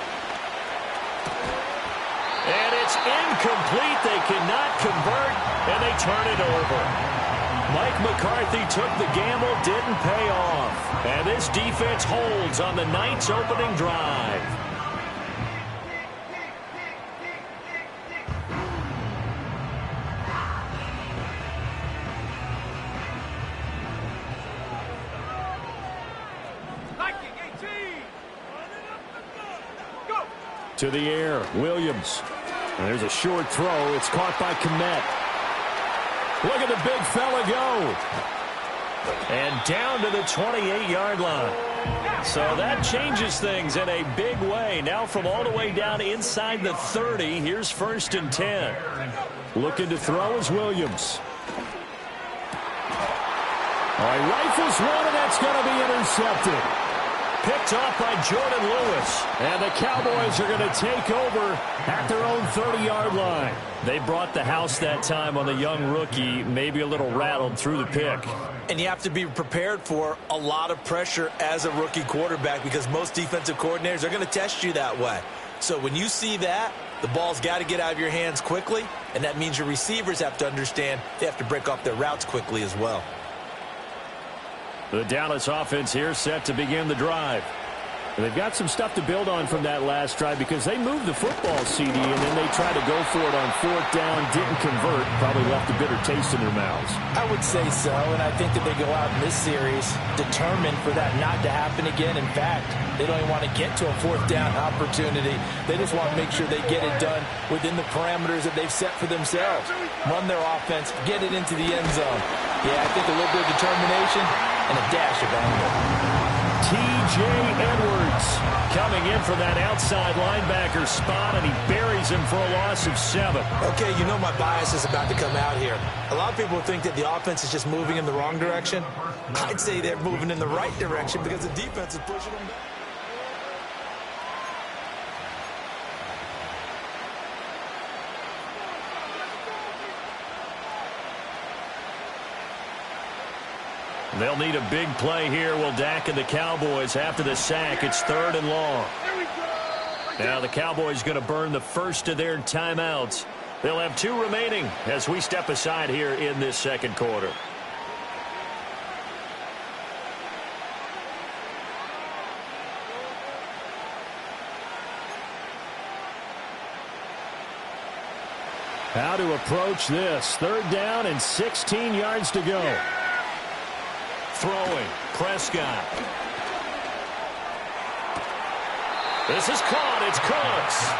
And it's incomplete. They cannot convert, and they turn it over. Mike McCarthy took the gamble, didn't pay off. And this defense holds on the Knights' opening drive. To the air, Williams. And there's a short throw. It's caught by Kmet. Look at the big fella go. And down to the 28-yard line. So that changes things in a big way. Now from all the way down inside the 30, here's 1st and 10. Looking to throw is Williams. All right, rifles one, and that's going to be intercepted. Picked off by Jordan Lewis. And the Cowboys are going to take over at their own 30-yard line. They brought the house that time on the young rookie, maybe a little rattled through the pick. And you have to be prepared for a lot of pressure as a rookie quarterback because most defensive coordinators are going to test you that way. So when you see that, the ball's got to get out of your hands quickly, and that means your receivers have to understand they have to break off their routes quickly as well. The Dallas offense here set to begin the drive. And they've got some stuff to build on from that last drive because they moved the football, CD, and then they tried to go for it on 4th down, didn't convert, probably left a bitter taste in their mouths. I would say so, and I think that they go out in this series determined for that not to happen again. In fact, they don't even want to get to a 4th down opportunity. They just want to make sure they get it done within the parameters that they've set for themselves. Run their offense, get it into the end zone. Yeah, I think a little bit of determination and a dash of anger. T.J. Edwards coming in from that outside linebacker spot, and he buries him for a loss of 7. Okay, you know my bias is about to come out here. A lot of people think that the offense is just moving in the wrong direction. I'd say they're moving in the right direction because the defense is pushing them back. They'll need a big play here. Will Dak and the Cowboys after the sack. It's 3rd and long. Now the Cowboys going to burn the first of their timeouts. They'll have 2 remaining as we step aside here in this second quarter. How to approach this. 3rd down and 16 yards to go. Throwing. Prescott. This is caught. It's Cooks.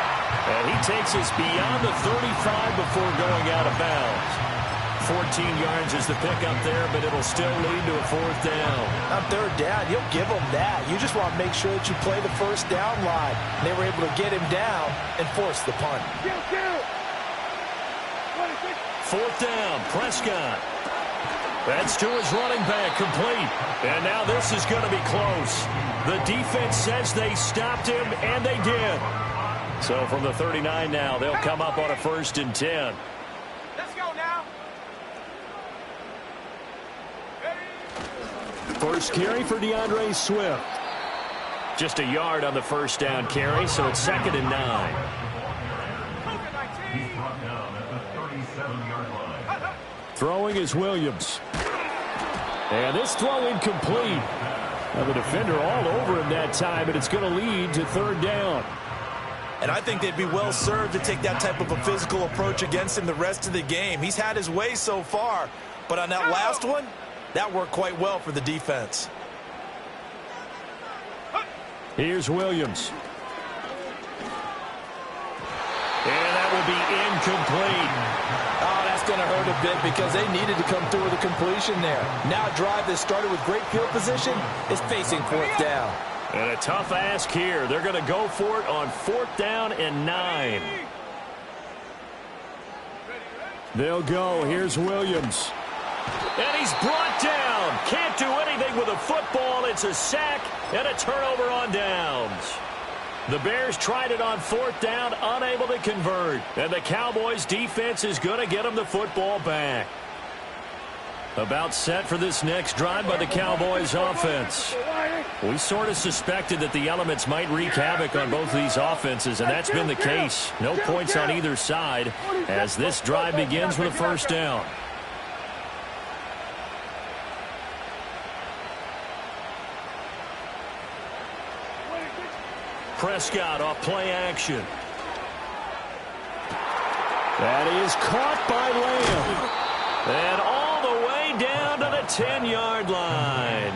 And he takes us beyond the 35 before going out of bounds. 14 yards is the pickup there, but it'll still lead to a 4th down. On 3rd down, you'll give them that. You just want to make sure that you play the first down line. And they were able to get him down and force the punt. 4th down, Prescott. That's to his running back, complete. And now this is going to be close. The defense says they stopped him, and they did. So from the 39 now, they'll come up on a 1st and 10. Let's go now. First carry for DeAndre Swift. Just a yard on the first down carry, so it's 2nd and 9. He's brought down at the 37-yard line. Throwing is Williams. And this throw incomplete. Now the defender all over him that time, and it's going to lead to 3rd down. And I think they'd be well served to take that type of a physical approach against him the rest of the game. He's had his way so far, but on that last one, that worked quite well for the defense. Here's Williams. And that will be incomplete. Oh, that's going to hurt a bit because they needed to come through with a completion there. Now a drive that started with great field position is facing 4th down. And a tough ask here. They're going to go for it on 4th down and 9. They'll go. Here's Williams. And he's brought down. Can't do anything with a football. It's a sack and a turnover on downs. The Bears tried it on 4th down, unable to convert. And the Cowboys defense is going to get them the football back. About set for this next drive by the Cowboys offense. We sort of suspected that the elements might wreak havoc on both of these offenses, and that's been the case. No points on either side as this drive begins with a 1st down. Prescott off play action. That is caught by Lamb. And all the way down to the 10-yard line.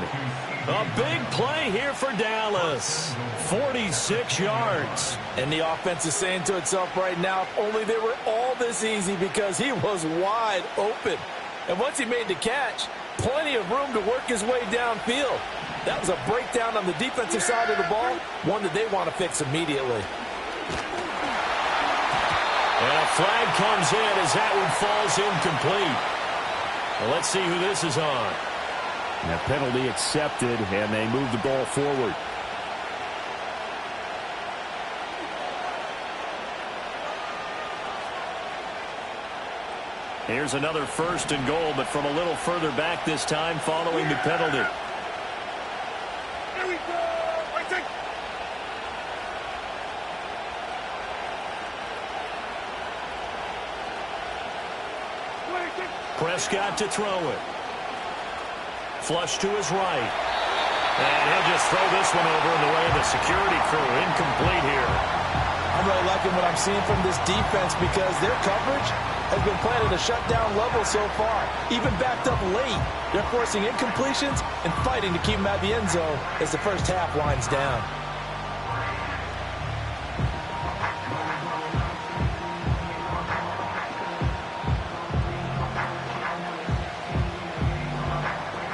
A big play here for Dallas. 46 yards. And the offense is saying to itself right now, if only they were all this easy, because he was wide open. And once he made the catch, plenty of room to work his way downfield. That was a breakdown on the defensive side of the ball, one that they want to fix immediately. And a flag comes in as that one falls incomplete. Well, let's see who this is on. And a penalty accepted, and they move the ball forward. Here's another 1st and goal, but from a little further back this time following the penalty. Here we go. Right take. Prescott to throw it. Flush to his right. And he'll just throw this one over in the way of the security crew. Incomplete here. I'm really liking what I'm seeing from this defense because their coverage has been playing at a shutdown level so far. Even backed up late, they're forcing incompletions and fighting to keep them at the end zone as the first half winds down.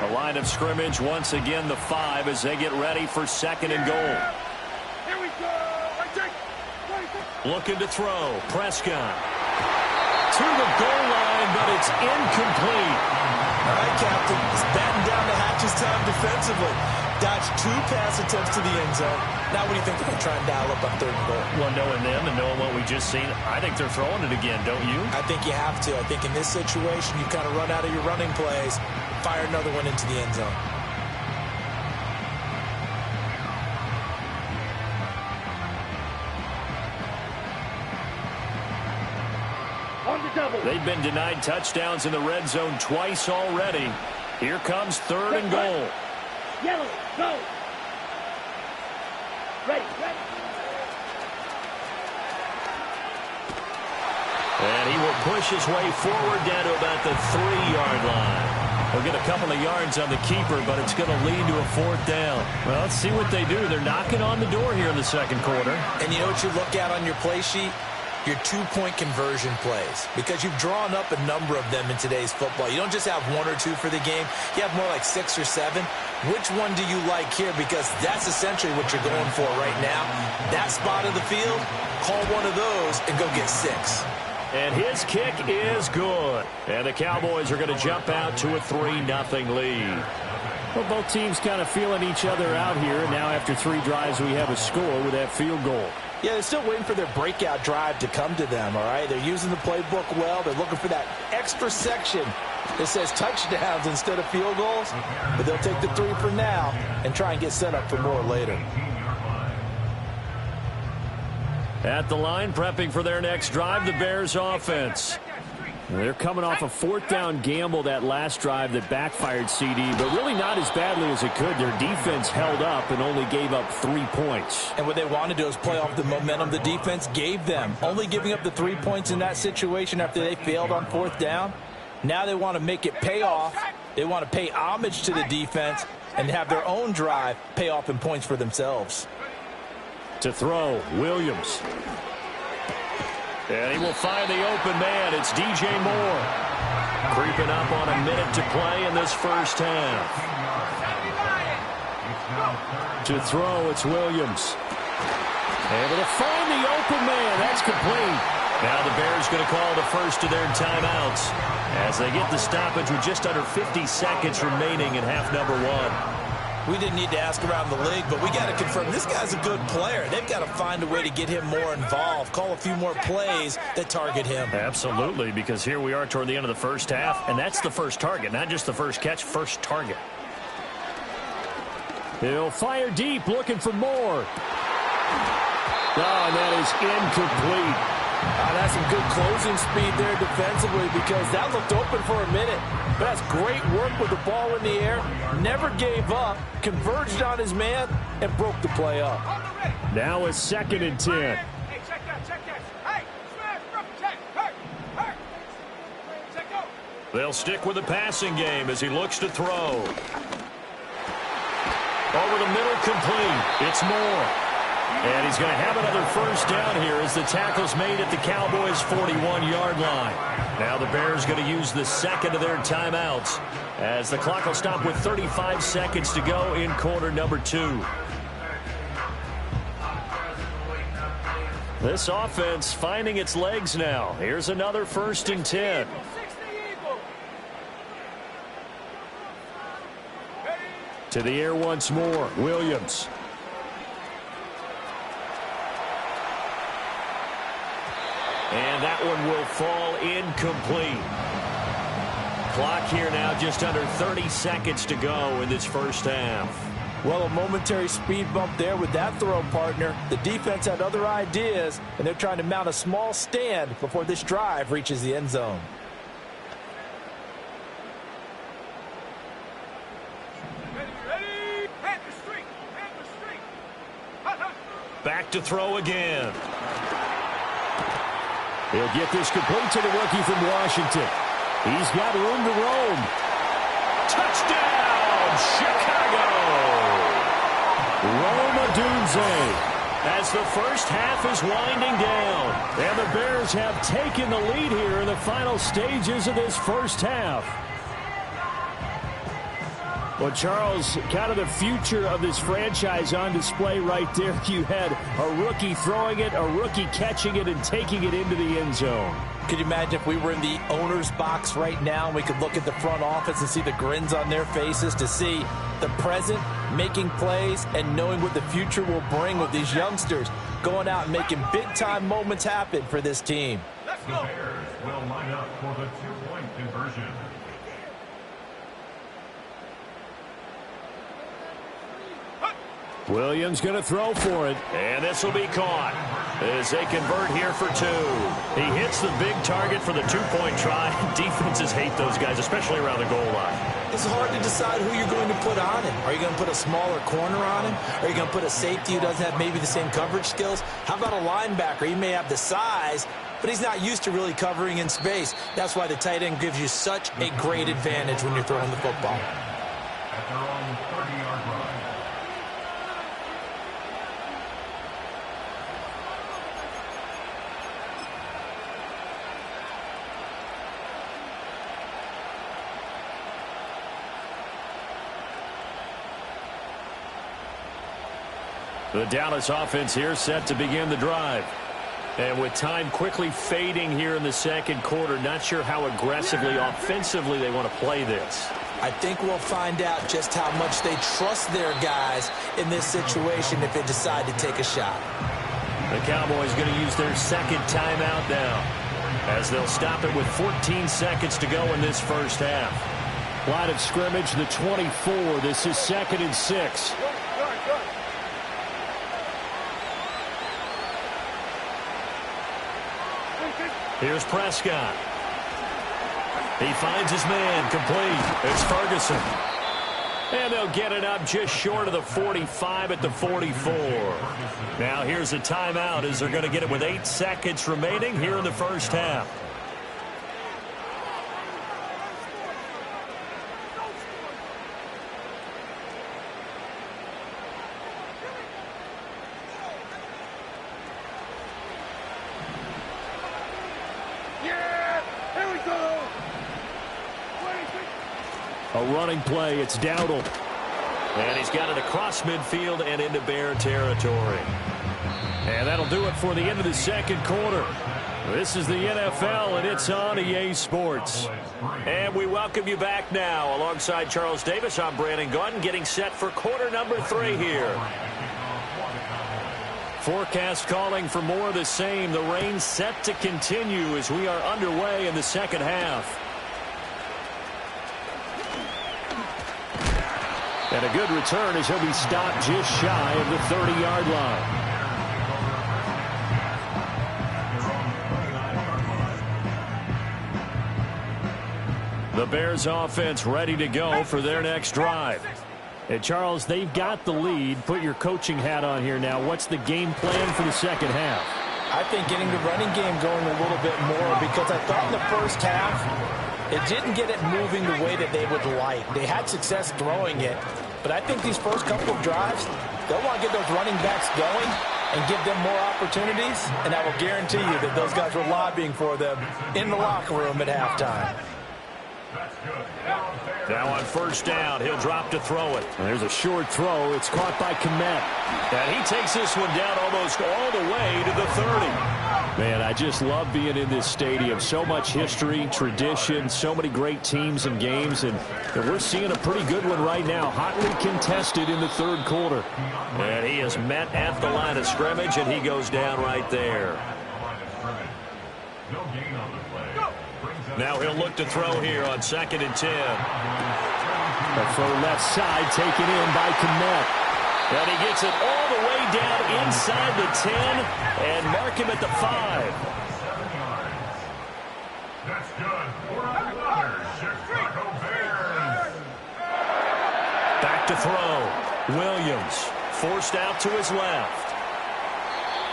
The line of scrimmage once again the 5 as they get ready for 2nd and goal. Here we go. Right take. Looking to throw. Prescott. To the goal line, but it's incomplete. All right, Captain. He's batting down the hatches time defensively. Dodged 2 pass attempts to the end zone. Now what do you think they're going to try and dial up on 3rd and goal? Well, knowing them and knowing what we just seen, I think they're throwing it again, don't you? I think you have to. I think in this situation, you kind of run out of your running plays. fire another one into the end zone. They've been denied touchdowns in the red zone twice already. Here comes 3rd and goal. Yellow, go. Ready. And he will push his way forward down to about the 3-yard line. He'll get a couple of yards on the keeper, but it's going to lead to a 4th down. Well, let's see what they do. They're knocking on the door here in the second quarter. And you know what you look at on your play sheet? Your 2-point conversion plays, because you've drawn up a number of them in today's football. You don't just have 1 or 2 for the game. You have more like 6 or 7. Which one do you like here? Because that's essentially what you're going for right now. That spot of the field, call one of those and go get 6. And his kick is good. And the Cowboys are going to jump out to a 3-0 lead. Well, both teams kind of feeling each other out here. And now after 3 drives, we have a score with that field goal. Yeah, they're still waiting for their breakout drive to come to them, all right? They're using the playbook well. They're looking for that extra section that says touchdowns instead of field goals. But they'll take the 3 for now and try and get set up for more later. At the line, prepping for their next drive, the Bears offense. They're coming off a 4th down gamble that last drive that backfired CD, but really not as badly as it could. Their defense held up and only gave up 3 points. And what they want to do is play off the momentum the defense gave them. Only giving up the 3 points in that situation after they failed on 4th down. Now they want to make it pay off. They want to pay homage to the defense and have their own drive pay off in points for themselves. To throw, Williams. And he will find the open man. It's DJ Moore. Creeping up on a minute to play in this first half. To throw, it's Williams. Able to find the open man. That's complete. Now the Bears going to call the first of their timeouts as they get the stoppage with just under 50 seconds remaining in half number 1. We didn't need to ask around the league, but we got to confirm this guy's a good player. They've got to find a way to get him more involved, call a few more plays that target him. Absolutely, because here we are toward the end of the first half, and that's the first target, not just the first catch, first target. He'll fire deep, looking for more. Oh, and that is incomplete. That's some good closing speed there defensively, because that looked open for a minute. But that's great work with the ball in the air. Never gave up, converged on his man, and broke the play up. Now a 2nd and 10. Hey, check that. Hey, smash, check. Hey. Check go. They'll stick with the passing game as he looks to throw. Over the middle, complete. It's Moore. And he's going to have another first down here as the tackle's made at the Cowboys' 41-yard line. Now the Bears going to use the second of their timeouts as the clock will stop with 35 seconds to go in quarter number 2. This offense finding its legs now. Here's another 1st and 10. To the air once more, Williams. And that one will fall incomplete. Clock here now just under 30 seconds to go in this first half. Well, a momentary speed bump there with that throw, partner. The defense had other ideas, and they're trying to mount a small stand before this drive reaches the end zone. Ready? Hand the street. Back to throw again. He'll get this complete to the rookie from Washington. He's got room to roam. Touchdown, Chicago! Rome Odunze. As the first half is winding down, and the Bears have taken the lead here in the final stages of this first half. Well, Charles, kind of the future of this franchise on display right there. You had a rookie throwing it, a rookie catching it, and taking it into the end zone. Could you imagine if we were in the owner's box right now and we could look at the front office and see the grins on their faces, to see the present making plays and knowing what the future will bring with these youngsters going out and making big-time moments happen for this team. The Bears will line up for the 2-point conversion. Williams going to throw for it. And this will be caught as they convert here for 2. He hits the big target for the 2-point try. Defenses hate those guys, especially around the goal line. It's hard to decide who you're going to put on him. Are you going to put a smaller corner on him? Are you going to put a safety who doesn't have maybe the same coverage skills? How about a linebacker? He may have the size, but he's not used to really covering in space. That's why the tight end gives you such a great advantage when you're throwing the football. At their own 30-yard line. The Dallas offense here set to begin the drive. And with time quickly fading here in the second quarter, not sure how aggressively, offensively they want to play this. I think we'll find out just how much they trust their guys in this situation if they decide to take a shot. The Cowboys going to use their second timeout now, as they'll stop it with 14 seconds to go in this first half. Line of scrimmage, the 24. This is 2nd and 6. Here's Prescott. He finds his man, complete. It's Ferguson. And they'll get it up just short of the 45 at the 44. Now here's a timeout as they're going to get it with 8 seconds remaining here in the first half. A running play. It's Dowdle. And he's got it across midfield and into Bear territory. And that'll do it for the end of the second quarter. This is the NFL, and it's on EA Sports. And we welcome you back now. Alongside Charles Davis, I'm Brandon Gaudin, getting set for quarter number 3 here. Forecast calling for more of the same. The rain set to continue as we are underway in the second half. And a good return as he'll be stopped just shy of the 30-yard line. The Bears offense ready to go for their next drive. And Charles, they've got the lead. Put your coaching hat on here now. What's the game plan for the second half? I think getting the running game going a little bit more, because I thought in the first half it didn't get it moving the way that they would like. They had success throwing it, but I think these first couple of drives, they'll want to get those running backs going and give them more opportunities, and I will guarantee you that those guys were lobbying for them in the locker room at halftime. Now on first down, he'll drop to throw it. And there's a short throw. It's caught by Kmet. And he takes this one down almost all the way to the 30. Man, I just love being in this stadium. So much history, tradition, so many great teams and games, and we're seeing a pretty good one right now, hotly contested in the third quarter. And he is met at the line of scrimmage, and he goes down right there. Now he'll look to throw here on 2nd and 10. A throw left side taken in by Kmet. And he gets it all the way down inside the 10 and mark him at the 5. That's good. Chicago Bears. Back to throw. Williams forced out to his left.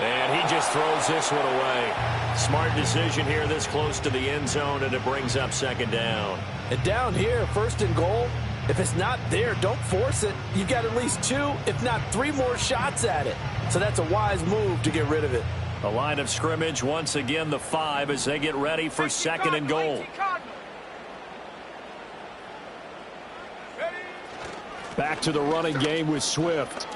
And he just throws this one away. Smart decision here this close to the end zone, and it brings up 2nd down. And down here, 1st and goal, if it's not there, don't force it. You've got at least 2, if not 3 more shots at it. So that's a wise move to get rid of it. The line of scrimmage, once again, the 5 as they get ready for 2nd and goal. Back to the running game with Swift.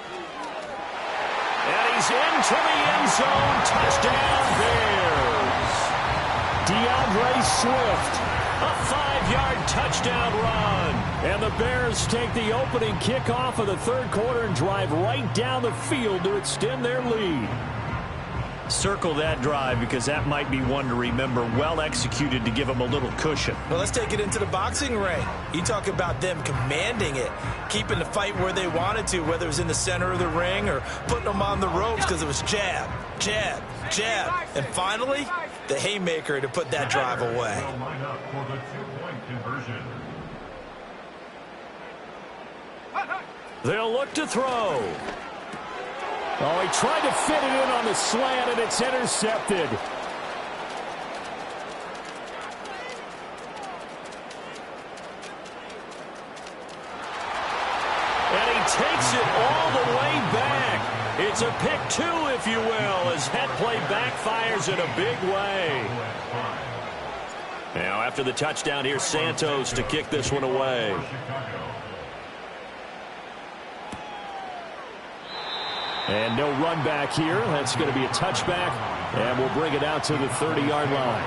And he's into the end zone. Touchdown, Bears. DeAndre Swift. A 5-yard touchdown run. And the Bears take the opening kickoff of the third quarter and drive right down the field to extend their lead. Circle that drive because that might be one to remember. Well executed to give them a little cushion. Well, let's take it into the boxing ring. You talk about them commanding it, keeping the fight where they wanted to, whether it was in the center of the ring or putting them on the ropes because it was jab, jab, jab. And finally, the haymaker to put that drive away. They'll line up for the two-point conversion. They'll look to throw. Oh, he tried to fit it in on the slant, and it's intercepted. And he takes it all the way back. It's a pick two, if you will, as that play backfires in a big way. Now, after the touchdown, here's Santos to kick this one away. And no run back here. That's going to be a touchback, and we'll bring it out to the 30-yard line.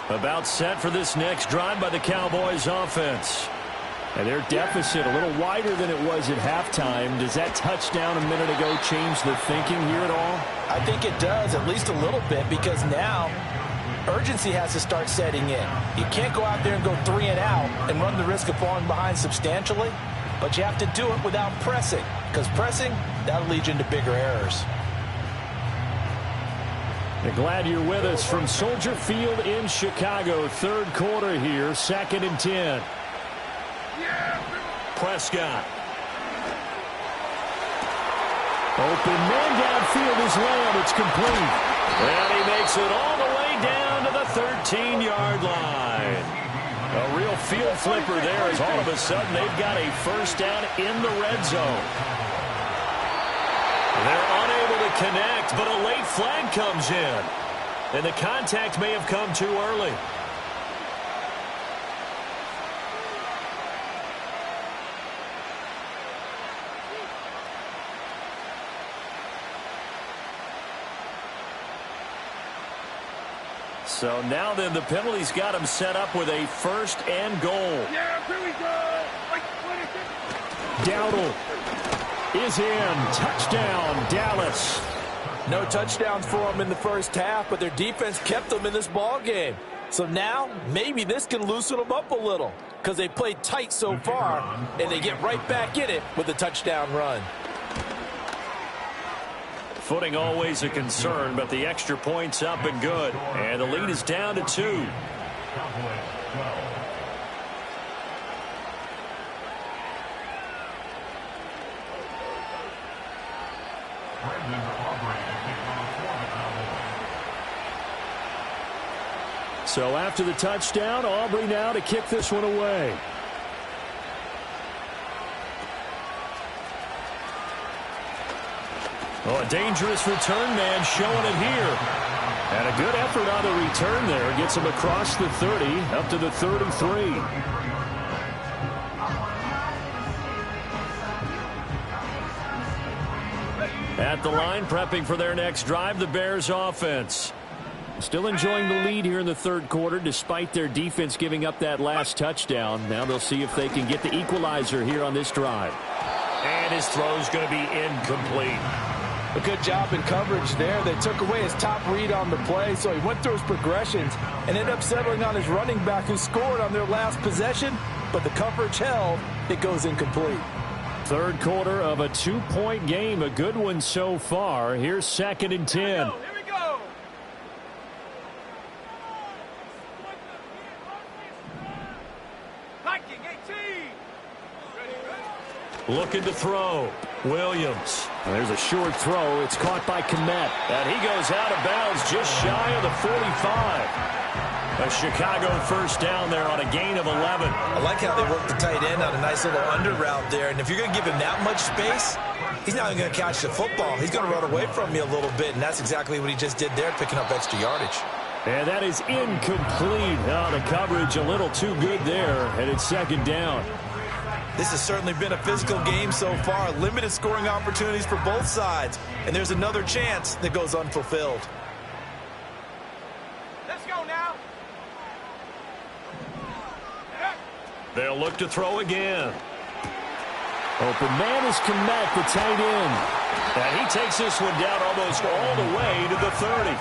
About set for this next drive by the Cowboys offense. And their deficit a little wider than it was at halftime. Does that touchdown a minute ago change the thinking here at all? I think it does, at least a little bit, because now urgency has to start setting in. You can't go out there and go 3 and out and run the risk of falling behind substantially, but you have to do it without pressing, because pressing, that'll lead you into bigger errors. And glad you're with us from Soldier Field in Chicago. Third quarter here, 2nd and 10. Prescott. Open man downfield is Lamb. It's complete. And he makes it all the way down to the 13-yard line. A real field flipper there as all of a sudden they've got a first down in the red zone. They're unable to connect, but a late flag comes in. And the contact may have come too early. So now then the penalty's got him set up with a 1st and goal. Yeah, here we go. Dowdle is in. Touchdown, Dallas. No touchdowns for them in the first half, but their defense kept them in this ball game. So now maybe this can loosen them up a little because they played tight so far, and they get right back in it with a touchdown run. Footing always a concern, but the extra point's up and good. And the lead is down to 2. So after the touchdown, Aubrey now to kick this one away. Oh, a dangerous return man showing it here. And a good effort on the return there. Gets him across the 30, up to the 33. At the line, prepping for their next drive, the Bears offense. Still enjoying the lead here in the third quarter, despite their defense giving up that last touchdown. Now they'll see if they can get the equalizer here on this drive. And his throw's going to be incomplete. A good job in coverage there. They took away his top read on the play, so he went through his progressions and ended up settling on his running back who scored on their last possession, but the coverage held. It goes incomplete. Third quarter of a 2-point game. A good one so far. Here's 2nd and 10. Here we go. Viking 18. Looking to throw. Williams. There's a short throw. It's caught by Kmet. And he goes out of bounds just shy of the 45. A Chicago first down there on a gain of 11. I like how they work the tight end on a nice little under route there. And if you're going to give him that much space, he's not even going to catch the football. He's going to run away from you a little bit, and that's exactly what he just did there, picking up extra yardage. And that is incomplete. Oh, the coverage a little too good there, and it's 2nd down. This has certainly been a physical game so far. Limited scoring opportunities for both sides. And there's another chance that goes unfulfilled. Let's go now. They'll look to throw again. Open man is Kmet, the tight end. And he takes this one down almost all the way to the 30.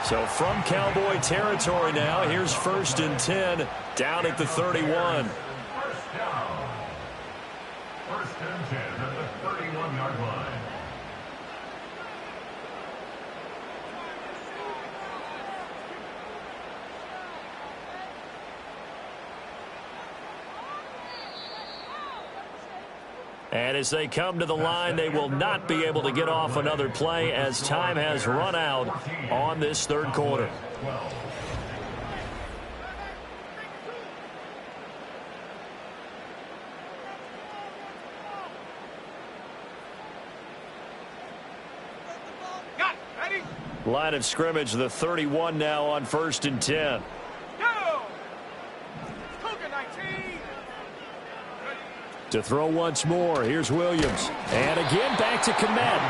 So from Cowboy territory now, here's 1st and 10 down at the 31. First down. 1st and 10 at the 31-yard line. And as they come to the line, they will not be able to get off another play as time has run out on this 3rd quarter. Got it. Ready? Line of scrimmage, the 31 now on 1st and 10. Go! Cougar 19. To throw once more, here's Williams. And again, back to Kmet.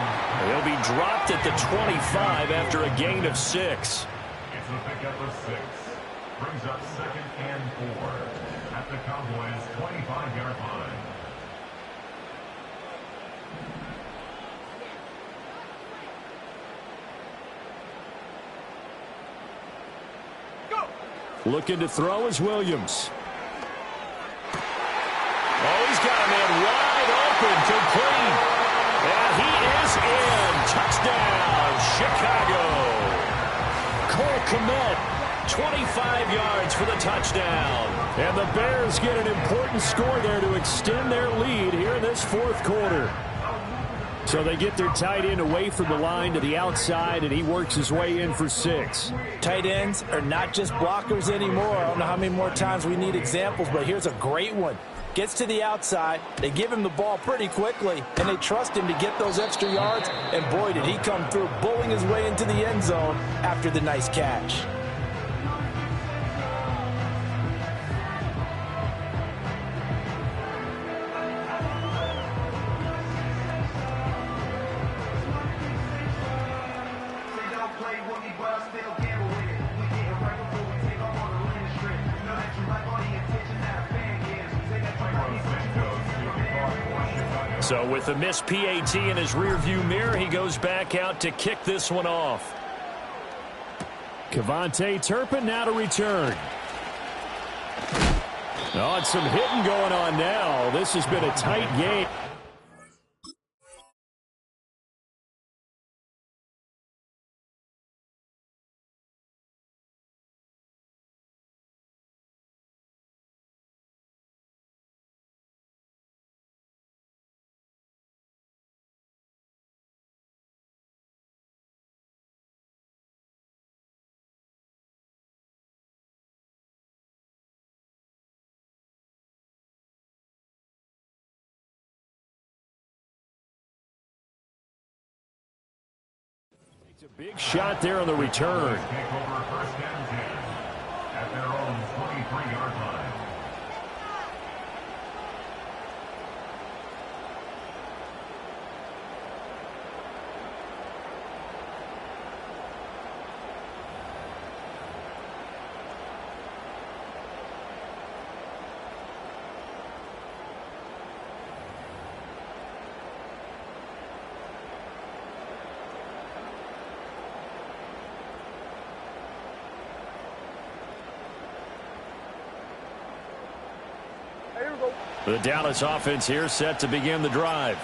He'll be dropped at the 25 after a gain of 6. It's a pickup of 6. Brings up 2nd and 4 at the Cowboys' 25-yard line. Go! Looking to throw is Williams. Oh, he's got a man wide open, complete. And he is in. Touchdown, Chicago. Cole Kmet, 25 yards for the touchdown. And the Bears get an important score there to extend their lead here in this 4th quarter. So they get their tight end away from the line to the outside, and he works his way in for 6. Tight ends are not just blockers anymore. I don't know how many more times we need examples, but here's a great one. Gets to the outside, they give him the ball pretty quickly, and they trust him to get those extra yards, and boy, did he come through, bowling his way into the end zone after the nice catch. So with a missed PAT in his rearview mirror, he goes back out to kick this one off. KaVontae Turpin now to return. Oh, and some hitting going on now. This has been a tight game. It's a big shot there on the return. Take over 1st and 10 at their own 23-yard line. The Dallas offense here set to begin the drive.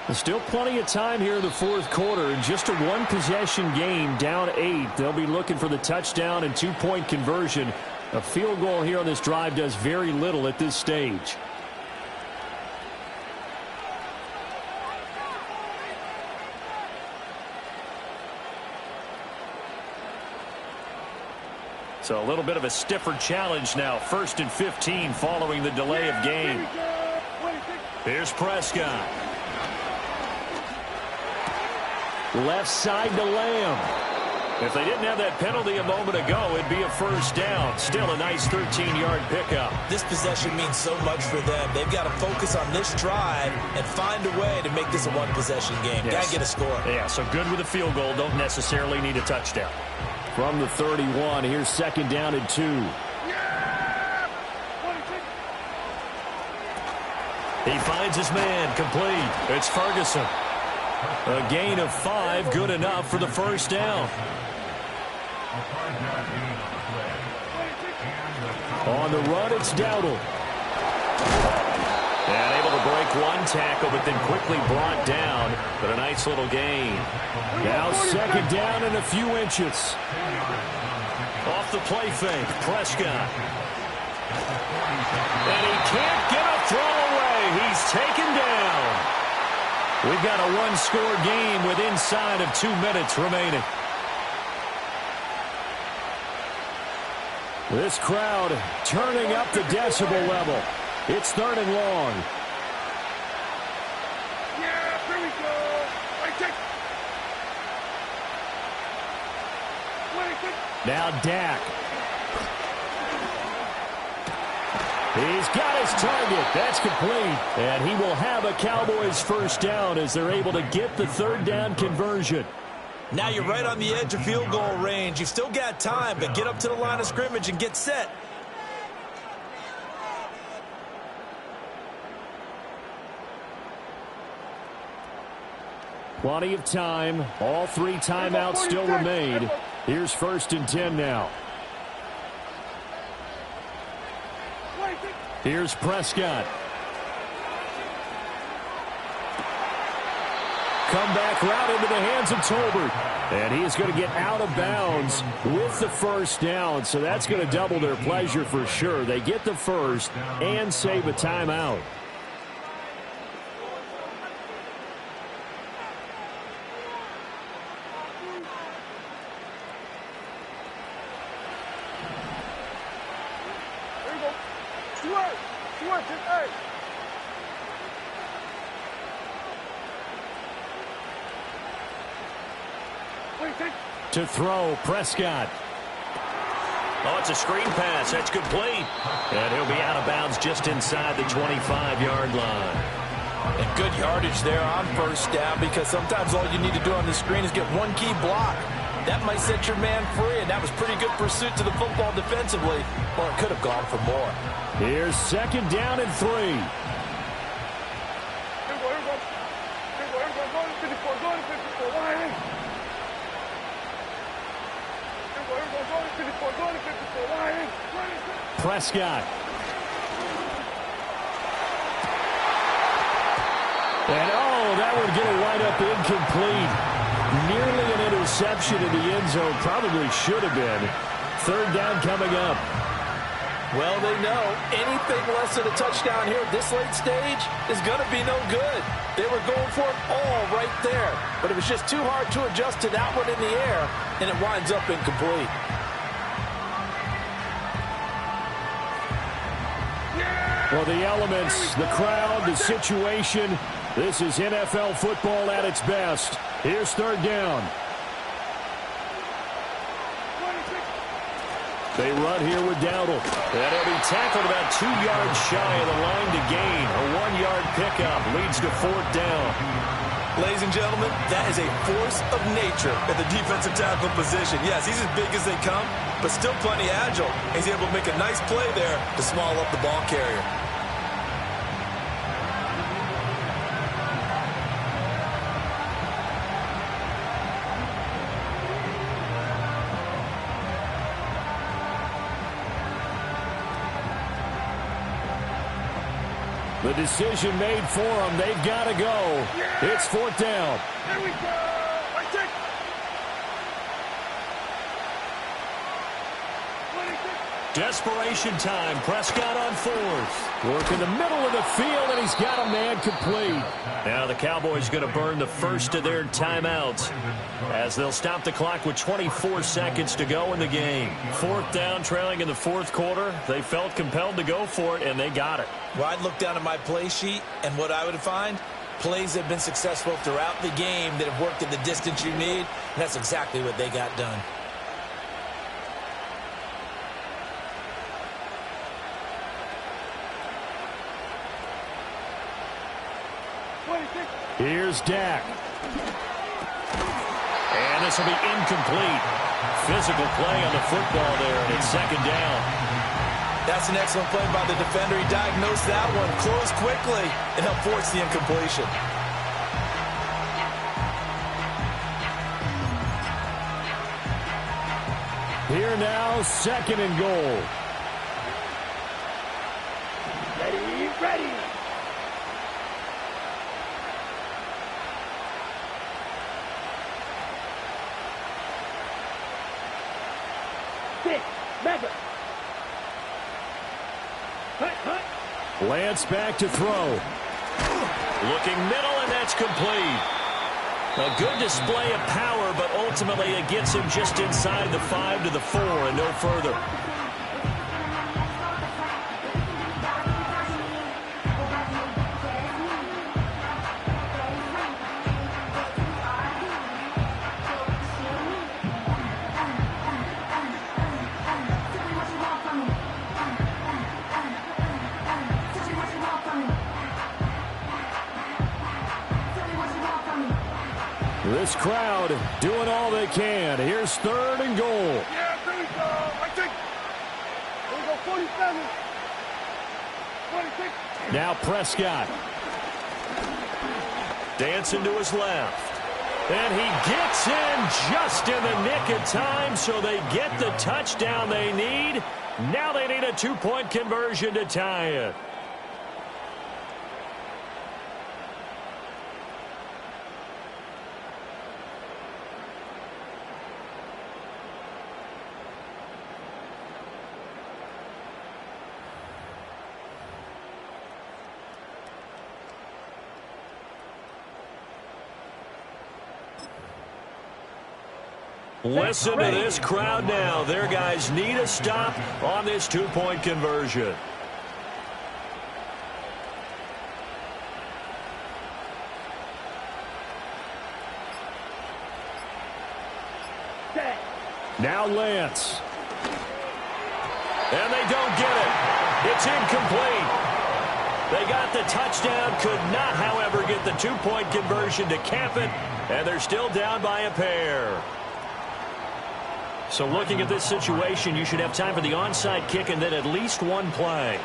There's still plenty of time here in the 4th quarter. In just a 1-possession game, down 8. They'll be looking for the touchdown and 2-point conversion. A field goal here on this drive does very little at this stage. So a little bit of a stiffer challenge now. 1st and 15 following the delay of game. Here's Prescott. Left side to Lamb. If they didn't have that penalty a moment ago, it'd be a 1st down. Still a nice 13-yard pickup. This possession means so much for them. They've got to focus on this drive and find a way to make this a 1-possession game. Yes. Got to get a score. Yeah, so good with a field goal. Don't necessarily need a touchdown. From the 31, here's 2nd down and 2. He finds his man, complete. It's Ferguson. A gain of 5, good enough for the first down. On the run, it's Dowdle. And able to break one tackle, but then quickly brought down. But a nice little gain. Now second down and a few inches. Off the play fake, Prescott. And he can't get a throw away. He's taken down. We've got a one-score game with inside of 2 minutes remaining. This crowd turning up the decibel level. It's 3rd and long. Yeah, here we go. Right kick. Now Dak. He's got his target. That's complete. And he will have a Cowboys first down as they're able to get the 3rd down conversion. Now you're right on the edge of field goal range. You've still got time, but get up to the line of scrimmage and get set. Plenty of time. All 3 timeouts still remain. Here's 1st and 10 now. Here's Prescott. Comeback route into the hands of Tolbert. And he is going to get out of bounds with the first down. So that's going to double their pleasure for sure. They get the first and save a timeout. To throw, Prescott. Oh, it's a screen pass. That's complete. And he'll be out of bounds just inside the 25-yard line. And good yardage there on first down, because sometimes all you need to do on the screen is get one key block. That might set your man free, and that was pretty good pursuit to the football defensively, or it could have gone for more. Here's 2nd down and 3. Prescott. And that would get a wind up incomplete. Nearly an interception in the end zone. Probably should have been. 3rd down coming up. Well, they know anything less than a touchdown here at this late stage is going to be no good. They were going for it all right there, but it was just too hard to adjust to that one in the air, and it winds up incomplete. Well, the elements, the crowd, the situation, this is NFL football at its best. Here's 3rd down. They run here with Dowdle. And he'll be tackled about 2 yards shy of the line to gain. A 1-yard pickup leads to 4th down. Ladies and gentlemen, that is a force of nature at the defensive tackle position. Yes, he's as big as they come, but still plenty agile. He's able to make a nice play there to small up the ball carrier. The decision made for them. They've got to go. It's 4th down. Here we go. Right kick. Desperation time. Prescott on 4th. Work in the middle of the field, and he's got a man complete. Now the Cowboys going to burn the first of their timeouts as they'll stop the clock with 24 seconds to go in the game. 4th down, trailing in the 4th quarter. They felt compelled to go for it, and they got it. Well, I'd look down at my play sheet, and what I would find, plays have been successful throughout the game that have worked at the distance you need, and that's exactly what they got done. Here's Dak. And this will be incomplete. Physical play on the football there, and it's 2nd down. That's an excellent play by the defender. He diagnosed that one, closed quickly, and helped force the incompletion. Here now, 2nd and goal. Ready. Lance back to throw. Looking middle, and that's complete. A good display of power, but ultimately it gets him just inside the 5 to the 4 and no further. This crowd doing all they can. Here's 3rd and goal. Yeah, there we go. I think. There we go, 47. 46. Now Prescott. Dancing to his left. And he gets in just in the nick of time, so they get the touchdown they need. Now they need a 2-point conversion to tie it. Listen to this crowd now. Their guys need a stop on this 2-point conversion. Now Lance. And they don't get it. It's incomplete. They got the touchdown, could not, however, get the 2-point conversion to cap it, and they're still down by a pair. So looking at this situation, you should have time for the onside kick and then at least one play.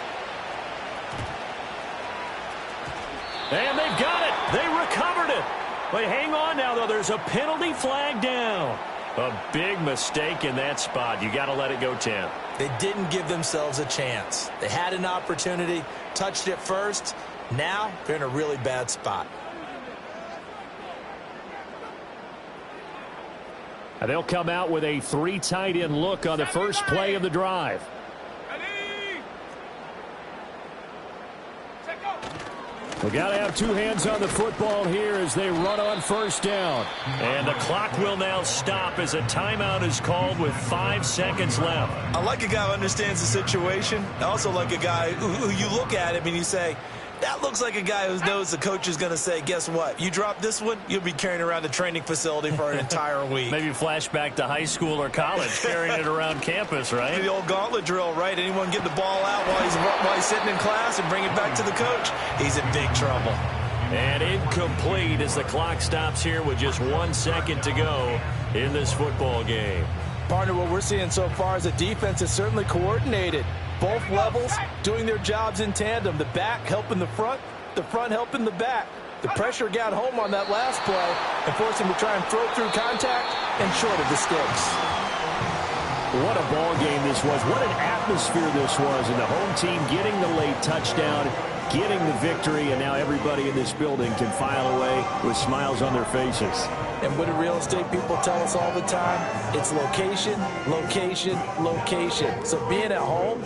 And they've got it. They recovered it. But hang on now, though. There's a penalty flag down. A big mistake in that spot. You got to let it go 10. They didn't give themselves a chance. They had an opportunity, touched it first. Now they're in a really bad spot. And they'll come out with a 3 tight end look on the first play of the drive. Ready. Set go. We got to have 2 hands on the football here as they run on 1st down. And the clock will now stop as a timeout is called with 5 seconds left. I like a guy who understands the situation. I also like a guy who you look at him and you say, that looks like a guy who knows the coach is going to say, guess what? You drop this one, you'll be carrying around the training facility for an entire week. Maybe flashback to high school or college, carrying it around campus, right? The old gauntlet drill, right? Anyone get the ball out while he's sitting in class and bring it back to the coach, he's in big trouble. And incomplete as the clock stops here with just 1 second to go in this football game. Partner, what we're seeing so far is the defense is certainly coordinated. Both levels doing their jobs in tandem. The back helping the front helping the back. The pressure got home on that last play and forced him to try and throw through contact and short of the sticks. What a ball game this was. What an atmosphere this was. And the home team getting the late touchdown, getting the victory, and now everybody in this building can file away with smiles on their faces. And what do real estate people tell us all the time? It's location, location, location. So being at home,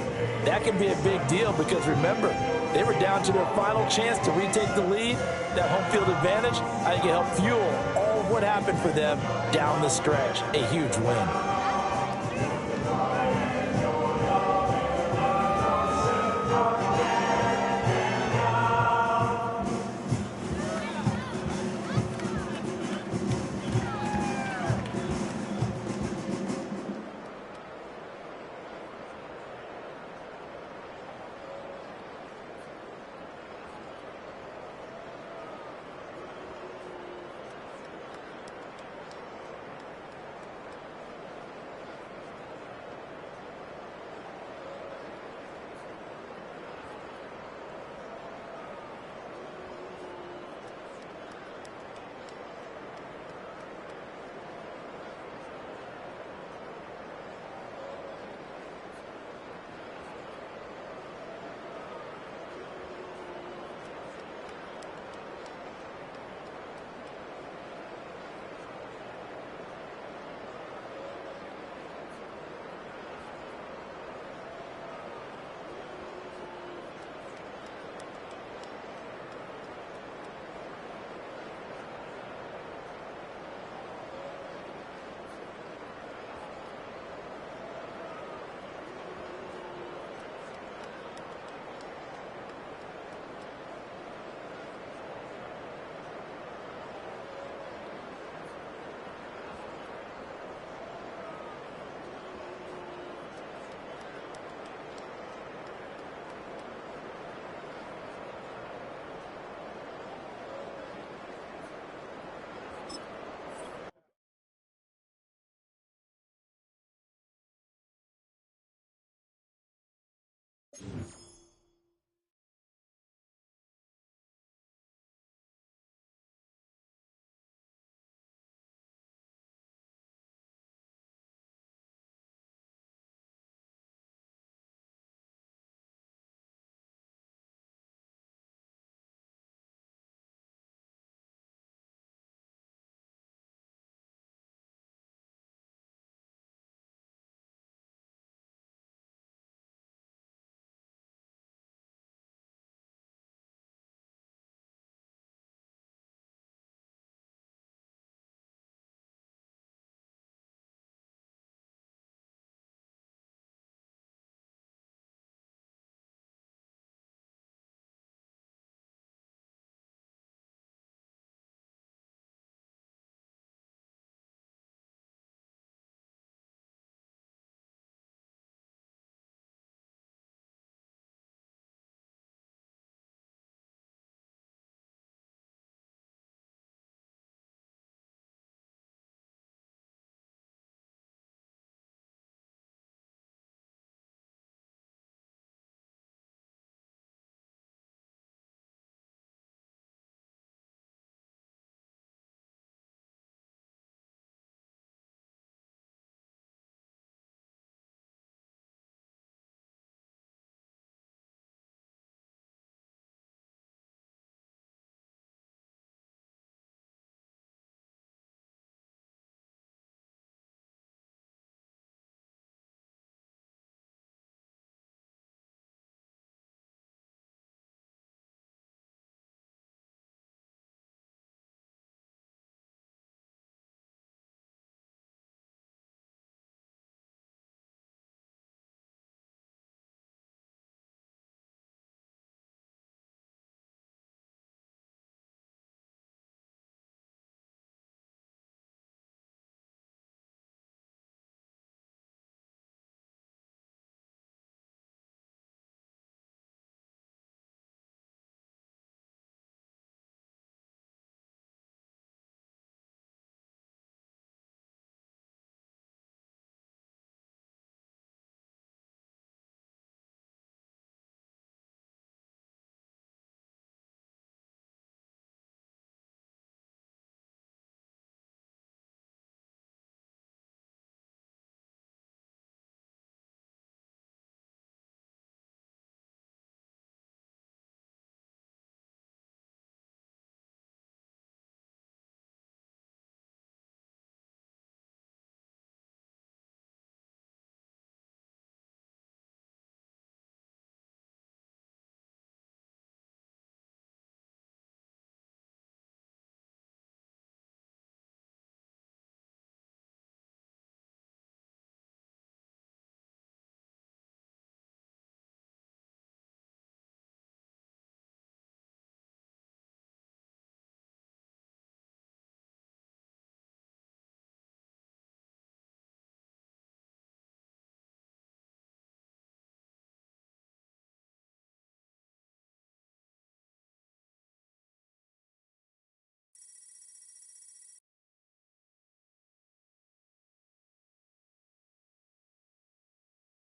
that can be a big deal because remember, they were down to their final chance to retake the lead. That home field advantage, I think it helped fuel all of what happened for them down the stretch. A huge win. Defense.